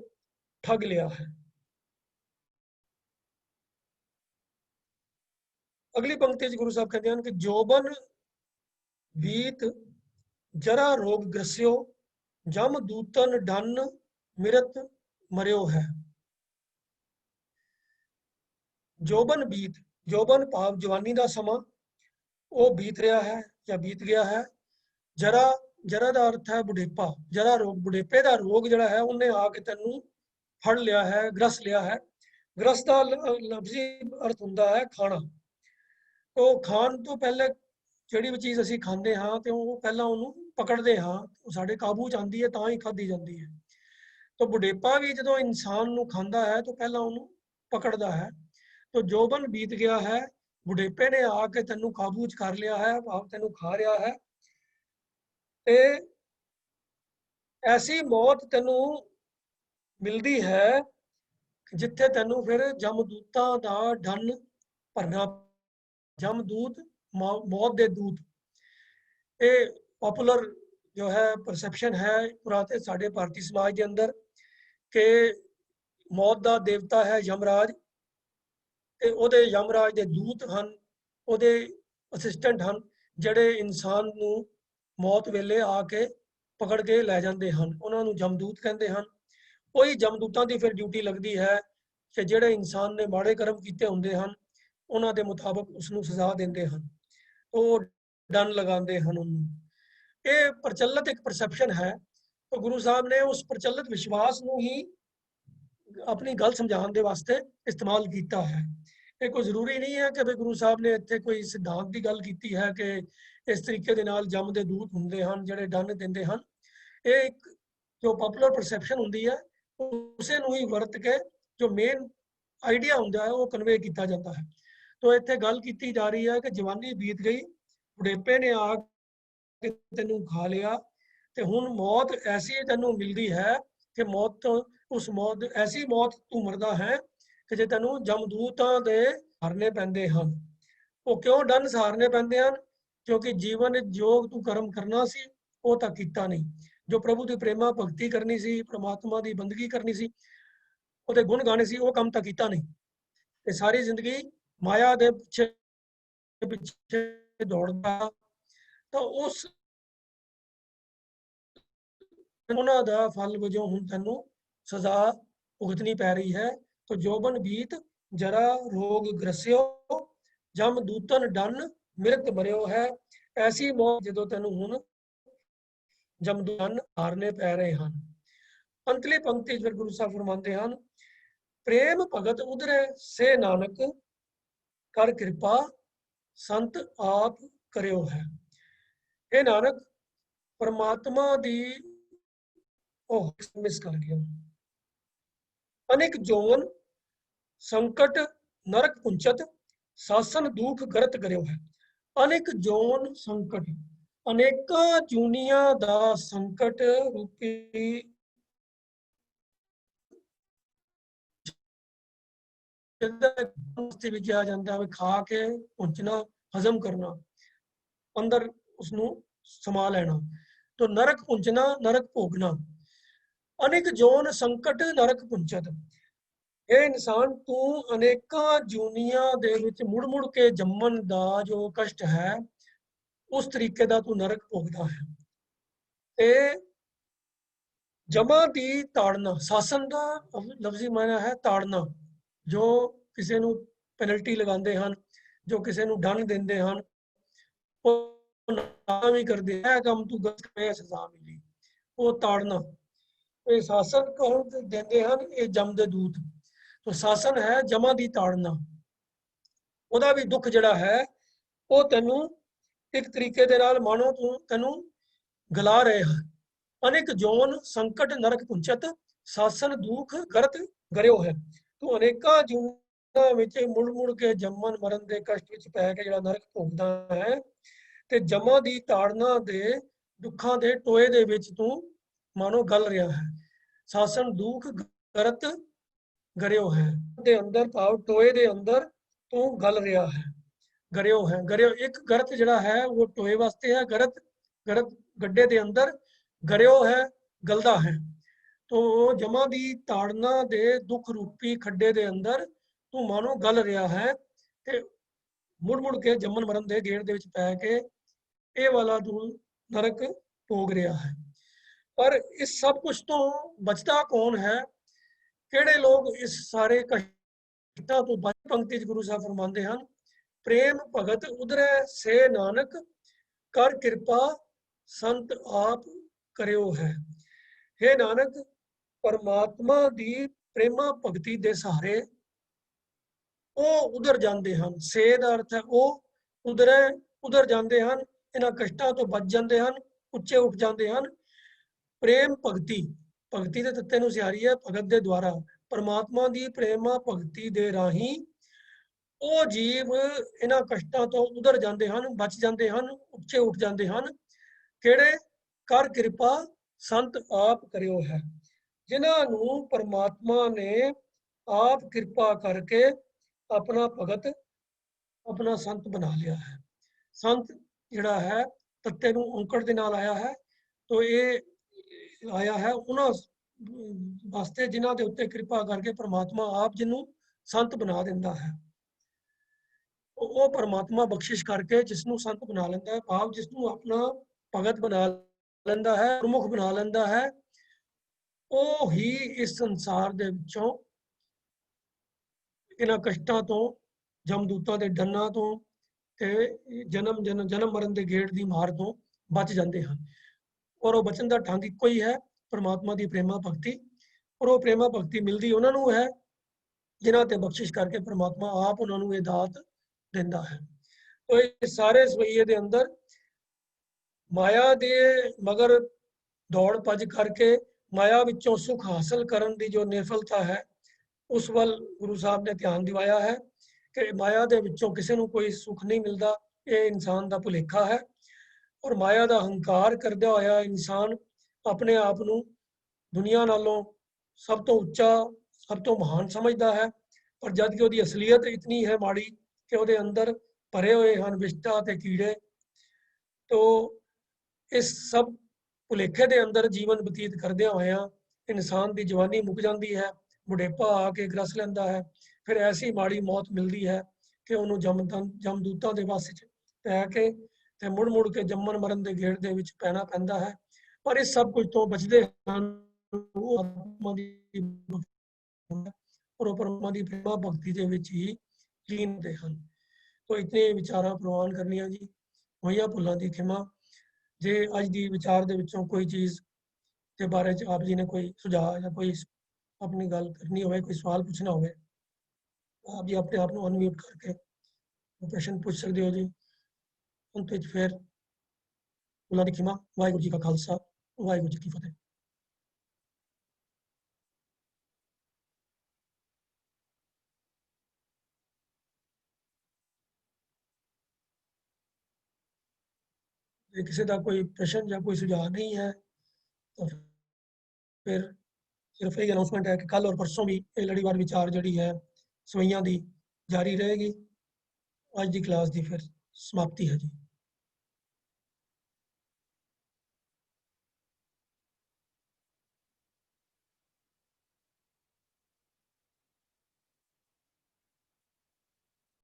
ਠੱਗ ਲਿਆ ਹੈ। ਅਗਲੀ ਪੰਕਤੀ 'ਚ ਗੁਰੂ ਸਾਹਿਬ ਕਹਿੰਦੇ ਹਨ ਕਿ ਜੋਬਨ ਬੀਤ ਜਰਾ ਰੋਗ ਗ੍ਰਸਿਓ, ਜਮ ਦੂਤਨ ਡਨ ਮਿਰਤ ਮਰਿਓ ਹੈ। ਜੋਬਨ ਬੀਤ, ਜੋਬਨ ਭਾਵ ਜਵਾਨੀ ਦਾ ਸਮਾਂ, ਉਹ ਬੀਤ ਰਿਹਾ ਹੈ ਜਾਂ ਬੀਤ ਗਿਆ ਹੈ। ਜਰਾ, ਜਰਾ ਦਾ ਅਰਥ ਹੈ ਬੁਢੇਪਾ। ਜਰਾ ਰੋਗ, ਬੁਢੇਪੇ ਦਾ ਰੋਗ ਜਿਹੜਾ ਹੈ ਉਹਨੇ ਆ ਕੇ ਤੈਨੂੰ ਫੜ ਲਿਆ ਹੈ, ਗ੍ਰਸ ਲਿਆ ਹੈ। ਗ੍ਰਸ ਦਾ ਲਫ਼ਜ਼ੀ ਅਰਥ ਹੁੰਦਾ ਹੈ ਖਾਣਾ। ਉਹ ਖਾਣ ਤੋਂ ਪਹਿਲੇ ਜਿਹੜੀ ਵੀ ਚੀਜ਼ ਅਸੀਂ ਖਾਂਦੇ ਹਾਂ ਤੇ ਉਹ ਪਹਿਲਾਂ ਉਹਨੂੰ ਪਕੜਦੇ ਹਾਂ, ਉਹ ਸਾਡੇ ਕਾਬੂ 'ਚ ਆਉਂਦੀ ਹੈ ਤਾਂ ਹੀ ਖਾਧੀ ਜਾਂਦੀ ਹੈ। ਤਾਂ ਬੁਢੇਪਾ ਵੀ ਜਦੋਂ ਇਨਸਾਨ ਨੂੰ ਖਾਂਦਾ ਹੈ ਤਾਂ ਪਹਿਲਾਂ ਉਹਨੂੰ ਪਕੜਦਾ ਹੈ। ਤਾਂ ਜੋਬਨ ਬੀਤ ਗਿਆ ਹੈ, ਬੁਢੇਪੇ ਨੇ ਆ ਕੇ ਤੈਨੂੰ ਕਾਬੂ 'ਚ ਕਰ ਲਿਆ ਹੈ, ਭਾਵ ਤੈਨੂੰ ਖਾ ਰਿਹਾ ਹੈ। ਤੇ ਐਸੀ ਮੌਤ ਤੈਨੂੰ ਮਿਲਦੀ ਹੈ ਜਿੱਥੇ ਤੈਨੂੰ ਫਿਰ ਜਮਦੂਤਾਂ ਦਾ ਡੰਨ ਭਰਨਾ। ਜਮਦੂਤ, मौत ਦੇ ਦੂਤ। ਇਹ ਪਪੂਲਰ ਜੋ ਹੈ ਪਰਸੈਪਸ਼ਨ ਹੈ ਪੁਰਾਣੇ ਸਾਡੇ ਭਾਰਤੀ ਸਮਾਜ ਦੇ ਅੰਦਰ ਕਿ ਮੌਤ ਦਾ ਦੇਵਤਾ ਹੈ ਯਮਰਾਜ, ਤੇ ਉਹਦੇ ਯਮਰਾਜ ਦੇ ਦੂਤ ਹਨ, ਉਹਦੇ ਅਸਿਸਟੈਂਟ ਹਨ, ਜਿਹੜੇ ਇਨਸਾਨ ਨੂੰ ਮੌਤ ਵੇਲੇ ਆ ਕੇ ਪਕੜ ਕੇ ਲੈ ਜਾਂਦੇ ਹਨ। ਉਹਨਾਂ ਨੂੰ ਜਮਦੂਤ ਕਹਿੰਦੇ ਹਨ। ਉਹੀ ਜਮਦੂਤਾਂ ਦੀ ਫਿਰ ਡਿਊਟੀ ਲੱਗਦੀ ਹੈ ਕਿ ਜਿਹੜੇ ਇਨਸਾਨ ਨੇ ਮਾੜੇ ਕਰਮ ਕੀਤੇ ਹੁੰਦੇ ਹਨ ਉਹਨਾਂ ਦੇ ਮੁਤਾਬਕ ਉਸ ਨੂੰ ਸਜ਼ਾ ਦਿੰਦੇ ਹਨ, ਉਹ ਡਨ ਲਗਾਉਂਦੇ ਹਨ ਉਹਨੂੰ। ਇਹ ਪ੍ਰਚਲਿਤ ਇੱਕ ਪਰਸੈਪਸ਼ਨ ਹੈ। ਤਾਂ ਗੁਰੂ ਸਾਹਿਬ ਨੇ ਉਸ ਪ੍ਰਚਲਿਤ ਵਿਸ਼ਵਾਸ ਨੂੰ ਹੀ ਆਪਣੀ ਗੱਲ ਸਮਝਾਉਣ ਦੇ ਵਾਸਤੇ ਇਸਤੇਮਾਲ ਕੀਤਾ ਹੈ। ਇਹ ਕੋਈ ਜ਼ਰੂਰੀ ਨਹੀਂ ਹੈ ਕਿ ਵੀ ਗੁਰੂ ਸਾਹਿਬ ਨੇ ਇੱਥੇ ਕੋਈ ਸਿਧਾਂਤ ਦੀ ਗੱਲ ਕੀਤੀ ਹੈ ਕਿ ਇਸ ਤਰੀਕੇ ਦੇ ਨਾਲ ਜਮ ਦੇ ਦੂਤ ਹੁੰਦੇ ਹਨ ਜਿਹੜੇ ਡਨ ਦਿੰਦੇ ਹਨ। ਇਹ ਇੱਕ ਜੋ ਪਪੂਲਰ ਪਰਸੈਪਸ਼ਨ ਹੁੰਦੀ ਹੈ ਉਸੇ ਨੂੰ ਹੀ ਵਰਤ ਕੇ ਜੋ ਮੇਨ ਆਈਡੀਆ ਹੁੰਦਾ ਹੈ ਉਹ ਕਨਵੇ ਕੀਤਾ ਜਾਂਦਾ ਹੈ। तो इत्थे गल की जा रही है कि जवानी बीत गई, बुढ़ेपे ने आ के तेनू खा लिया, ते हुण मौत ऐसी तेनू मिलती है कि मौत, उस मौत ऐसी मौत तू मरदा है कि जे तेनू जमदूतां दे सहारने पैंदे हन। वो क्यों डन सहारने पैंदे हन? क्योंकि जीवन जो तू कर्म करना सी वो तां कीता नहीं, जो प्रभु की प्रेमा भगती करनी सी, परमात्मा की बंदगी करनी सी, ਉਹਦੇ गुण गाने सी, वो काम तां कीता नहीं। ते सारी जिंदगी माया दे पिछे दौड़दा, तो उस उन्हां दा फल वजों हुण तैनू सजा भुगतनी पै रही है। तो जोबन बीत जरा रोग ग्रसियो, जम दूतन डन मिरत मरियो है। ऐसी मौत जदों तैनू हुण जमदूतन हारने पै रहे हैं। अंतली पंक्ति फिर गुरु साहब फरमाते हैं, प्रेम भगत उधरे से नानक, कर कृपा संत आप करियो है। ये नानक परमात्मा दी मिस कर गया। अनेक जोन संकट नरक पुंचत, सासन दुख गरत करियो है। अनेक जोन संकट, अनेका जूनिया दा संकट रूपी किया जाता है, खा के पुंचना, हजम करना, अंदर उसनू समा लेना। तो नरक पुंचना, नरक भोगना। अनेक जोन संकट नरक पुंचत, ये इंसान तू अनेका जूनिया दे विच मुड़ मुड़ के जम्मन दा जो कष्ट है उस तरीके दा तू नरक भोगदा है। ते जमा दी ताड़ना, शासन का लफ्जी माना है ताड़ना, जो किसी नू पेनल्टी लगाते हैं, जो किसी नू दंड देंदे हैं, वो भी करते हैं काम तू गलत करे सजा मिली, वो ताड़ना। ये शासन कौन देंदे हैं? ये जम दे दूत। तो शासन है जमा दी ताड़ना, ਉਹਦਾ भी दुख जिहड़ा है वो तैनू एक तरीके दे नाल मानो तू तैनू गला रहे हैं। अनेक जोन संकट नरक पुंचत, शासन दुख गरत गरियो है। तू अनेका जूनां विच मुड़ मुड़ के जम्मन मरण दे कष्ट विच पै के जिहड़ा नरक भोगदा है, ते जमा दी ताड़ना दे दुखां दे टोए दे विच तू मानो गल रहा है। शासन दुख गरत गरियो है दे अंदर, भाव टोए दे अंदर ਤੋਂ ਗਲ ਰਿਹਾ ਹੈ। ਗਰਿਓ ਹੈ, ਗਰਿਓ ਇੱਕ ਗਰਤ ਜਿਹੜਾ ਹੈ ਉਹ ਟੋਏ ਵਾਸਤੇ ਹੈ, ਗਰਤ ਗਰਤ ਗੱਡੇ ਦੇ ਅੰਦਰ ਗਰਿਓ ਹੈ, ਗਲਦਾ ਹੈ। ਤੋ ਜਮਾ ਦੀ ਤਾੜਨਾ ਦੇ ਦੁੱਖ ਰੂਪੀ ਖੱਡੇ ਦੇ ਅੰਦਰ ਤੂੰ ਮਾਨੋ ਗਲ ਰਿਹਾ ਹੈ ਤੇ ਮੁੜ ਮੁੜ ਕੇ ਜੰਮਣ ਮਰਨ ਦੇ ਗੇੜ ਦੇ ਵਿੱਚ ਪੈ ਕੇ ਇਹ ਵਾਲਾ ਤੂੰ ਨਰਕ ਭੋਗ ਰਿਹਾ ਹੈ। ਪਰ ਇਸ ਸਭ ਕੁਝ ਤੋਂ ਬਚਦਾ ਕੌਣ ਹੈ? ਕਿਹੜੇ ਲੋਕ ਇਸ ਸਾਰੇ ਕਸ਼ਟਾਂ ਤੋਂ ਬਚ? ਪੰਕਤੀ 'ਚ ਗੁਰੂ ਸਾਹਿਬ ਫਰਮਾਉਂਦੇ ਹਨ, ਪ੍ਰੇਮ ਭਗਤ ਉਧਰੈ ਸੇ ਨਾਨਕ, ਕਰ ਕਿਰਪਾ ਸੰਤ ਆਪ ਕਰਿਓ ਹੈ। हे ਨਾਨਕ, ਪਰਮਾਤਮਾ ਦੀ ਪ੍ਰੇਮਾ ਭਗਤੀ ਦੇ ਸਹਾਰੇ ਉਹ ਉਧਰ ਜਾਂਦੇ ਹਨ। ਸੇ ਦਾ ਅਰਥ ਹੈ ਉਹ, ਉਧਰੈ ਉਧਰ ਜਾਂਦੇ ਹਨ, ਇਹਨਾਂ ਕਸ਼ਟਾਂ ਤੋਂ ਬਚ ਜਾਂਦੇ ਹਨ, ਉੱਚੇ ਉੱਠ ਜਾਂਦੇ ਹਨ। ਪ੍ਰੇਮ ਭਗਤੀ, ਭਗਤੀ ਦੇ ਤੱਤੇ ਨੂੰ ਸਿਆਰੀ ਹੈ ਭਗਤ ਦੇ ਦੁਆਰਾ। ਪਰਮਾਤਮਾ ਦੀ ਪ੍ਰੇਮਾ ਭਗਤੀ ਦੇ ਰਾਹੀਂ ਉਹ ਜੀਵ ਇਹਨਾਂ ਕਸ਼ਟਾਂ ਤੋਂ ਉਧਰ ਜਾਂਦੇ ਹਨ, ਬਚ ਜਾਂਦੇ ਹਨ, ਉੱਚੇ ਉੱਠ ਜਾਂਦੇ ਹਨ। ਕਿਹੜੇ? ਕਰ ਕਿਰਪਾ ਸੰਤ ਆਪ ਕਰਿਓ ਹੈ। ਜਿਨ੍ਹਾਂ ਨੂੰ ਪਰਮਾਤਮਾ ਨੇ ਆਪ ਕਿਰਪਾ ਕਰਕੇ ਆਪਣਾ ਭਗਤ, ਆਪਣਾ ਸੰਤ ਬਣਾ ਲਿਆ ਹੈ। ਸੰਤ ਜਿਹੜਾ ਹੈ ਤੱਤੇ ਨੂੰ ਔਂਕੜ ਦੇ ਨਾਲ ਆਇਆ ਹੈ, ਤੋ ਇਹ ਆਇਆ ਹੈ ਉਹਨਾਂ ਵਾਸਤੇ ਜਿਨ੍ਹਾਂ ਦੇ ਉੱਤੇ ਕਿਰਪਾ ਕਰਕੇ ਪਰਮਾਤਮਾ ਆਪ ਜਿਹਨੂੰ ਸੰਤ ਬਣਾ ਦਿੰਦਾ ਹੈ। ਉਹ ਪਰਮਾਤਮਾ ਬਖਸ਼ਿਸ਼ ਕਰਕੇ ਜਿਸ ਨੂੰ ਸੰਤ ਬਣਾ ਲੈਂਦਾ ਹੈ, ਭਾਵ ਜਿਸ ਨੂੰ ਆਪਣਾ ਭਗਤ ਬਣਾ ਲੈਂਦਾ ਹੈ, ਪ੍ਰਮੁਖ ਬਣਾ ਲੈਂਦਾ ਹੈ, ਉਹ ਹੀ ਇਸ ਸੰਸਾਰ ਦੇ ਵਿੱਚੋਂ ਇਹਨਾਂ ਕਸ਼ਟਾਂ ਤੋਂ, ਜਮਦੂਤਾਂ ਦੇ ਡੰਨਾਂ ਤੋਂ ਤੇ ਜਨਮ ਮਰਨ ਦੇ ਗੇੜ ਦੀ ਮਾਰ ਤੋਂ ਬਚ ਜਾਂਦੇ ਹਨ। ਔਰ ਉਹ ਬਚਣ ਦਾ ਢੰਗ ਇੱਕੋ ਹੀ ਹੈ, ਪਰਮਾਤਮਾ ਦੀ ਪ੍ਰੇਮਾ ਭਗਤੀ। ਔਰ ਉਹ ਪ੍ਰੇਮਾ ਭਗਤੀ ਮਿਲਦੀ ਉਹਨਾਂ ਨੂੰ ਹੈ ਜਿਨ੍ਹਾਂ ਤੇ ਬਖਸ਼ਿਸ਼ ਕਰਕੇ ਪਰਮਾਤਮਾ ਆਪ ਉਹਨਾਂ ਨੂੰ ਇਹ ਦਾਤ ਦਿੰਦਾ ਹੈ। ਤੋ ਇਹ ਸਾਰੇ ਸਵਈਏ ਦੇ ਅੰਦਰ ਮਾਇਆ ਦੇ ਮਗਰ ਦੌੜ ਭੱਜ ਕਰਕੇ ਮਾਇਆ ਵਿੱਚੋਂ ਸੁੱਖ ਹਾਸਲ ਕਰਨ ਦੀ ਜੋ ਨਿਰਫਲਤਾ ਹੈ, ਉਸ ਵੱਲ ਗੁਰੂ ਸਾਹਿਬ ਨੇ ਧਿਆਨ ਦਿਵਾਇਆ ਹੈ ਕਿ ਮਾਇਆ ਦੇ ਵਿੱਚੋਂ ਕਿਸੇ ਨੂੰ ਕੋਈ ਸੁੱਖ ਨਹੀਂ ਮਿਲਦਾ, ਇਹ ਇਨਸਾਨ ਦਾ ਭੁਲੇਖਾ ਹੈ। ਔਰ ਮਾਇਆ ਦਾ ਹੰਕਾਰ ਕਰਦਾ ਹੋਇਆ ਇਨਸਾਨ ਆਪਣੇ ਆਪ ਨੂੰ ਦੁਨੀਆ ਨਾਲੋਂ ਸਭ ਤੋਂ ਉੱਚਾ, ਸਭ ਤੋਂ ਮਹਾਨ ਸਮਝਦਾ ਹੈ, ਪਰ ਜਦ ਕਿ ਉਹਦੀ ਅਸਲੀਅਤ ਇਤਨੀ ਹੈ ਮਾੜੀ ਕਿ ਉਹਦੇ ਅੰਦਰ ਭਰੇ ਹੋਏ ਹਨ ਵਿਸ਼ਟਾ ਤੇ ਕੀੜੇ। ਤੋ ਇਸ ਸਭ ਭੁਲੇਖੇ ਦੇ ਅੰਦਰ ਜੀਵਨ ਬਤੀਤ ਕਰਦਿਆਂ ਹੋਇਆਂ ਇਨਸਾਨ ਦੀ ਜਵਾਨੀ ਮੁੱਕ ਜਾਂਦੀ ਹੈ, ਬੁਢੇਪਾ ਆ ਕੇ ਗ੍ਰਸ ਲੈਂਦਾ ਹੈ, ਫਿਰ ਐਸੀ ਮਾੜੀ ਮੌਤ ਮਿਲਦੀ ਹੈ ਕਿ ਉਹਨੂੰ ਜਮਦੂਤਾਂ ਦੇ ਵੱਸ 'ਚ ਪੈ ਕੇ ਤੇ ਮੁੜ ਮੁੜ ਕੇ ਜੰਮਣ ਮਰਨ ਦੇ ਗੇੜ ਦੇ ਵਿੱਚ ਪੈਣਾ ਪੈਂਦਾ ਹੈ। ਪਰ ਇਸ ਸਭ ਕੁਝ ਤੋਂ ਬਚਦੇ ਹਨ ਉਹ ਆਤਮਾ ਦੀ ਔਰ ਪਰਮਾਤਮਾ ਦੀ ਪ੍ਰੇਮਾ ਭਗਤੀ ਦੇ ਵਿੱਚ ਹੀ ਲੀਨ ਹੁੰਦੇ ਹਨ। ਤੋ ਇਤਨੇ ਵਿਚਾਰਾਂ ਪ੍ਰਵਾਨ ਕਰਨੀਆਂ ਜੀ, ਹੋਈਆਂ ਭੁੱਲਾਂ ਦੀ ਖਿਮਾ। ਜੇ ਅੱਜ ਦੀ ਵਿਚਾਰ ਦੇ ਵਿੱਚੋਂ ਕੋਈ ਚੀਜ਼ ਦੇ ਬਾਰੇ 'ਚ ਆਪ ਜੀ ਨੇ ਕੋਈ ਸੁਝਾਅ ਜਾਂ ਕੋਈ ਆਪਣੀ ਗੱਲ ਕਰਨੀ ਹੋਵੇ, ਕੋਈ ਸਵਾਲ ਪੁੱਛਣਾ ਹੋਵੇ, ਆਪ ਜੀ ਆਪਣੇ ਆਪ ਨੂੰ ਅਨਮਿਊਟ ਕਰਕੇ ਪ੍ਰਸ਼ਨ ਪੁੱਛ ਸਕਦੇ ਹੋ ਜੀ। ਅੰਤ ਵਿੱਚ ਫਿਰ ਭੁੱਲਾਂ ਦੀ ਖਿਮਾ। ਵਾਹਿਗੁਰੂ ਜੀ ਕਾ ਖਾਲਸਾ, ਵਾਹਿਗੁਰੂ ਜੀ ਕੀ ਫਤਿਹ। ਜੇ ਕਿਸੇ ਦਾ ਕੋਈ ਪ੍ਰਸ਼ਨ ਜਾਂ ਕੋਈ ਸੁਝਾਅ ਨਹੀਂ ਹੈ ਤਾਂ ਫਿਰ ਸਿਰਫ ਇਹ ਅਨਾਉਂਸਮੈਂਟ ਹੈ ਕਿ ਕੱਲ ਔਰ ਪਰਸੋਂ ਵੀ ਇਹ ਲੜੀਵਾਰ ਵਿਚਾਰ ਜਿਹੜੀ ਹੈ ਸਵਈਆਂ ਦੀ ਜਾਰੀ ਰਹੇਗੀ। ਅੱਜ ਦੀ ਕਲਾਸ ਦੀ ਫਿਰ ਸਮਾਪਤੀ ਹੈ ਜੀ।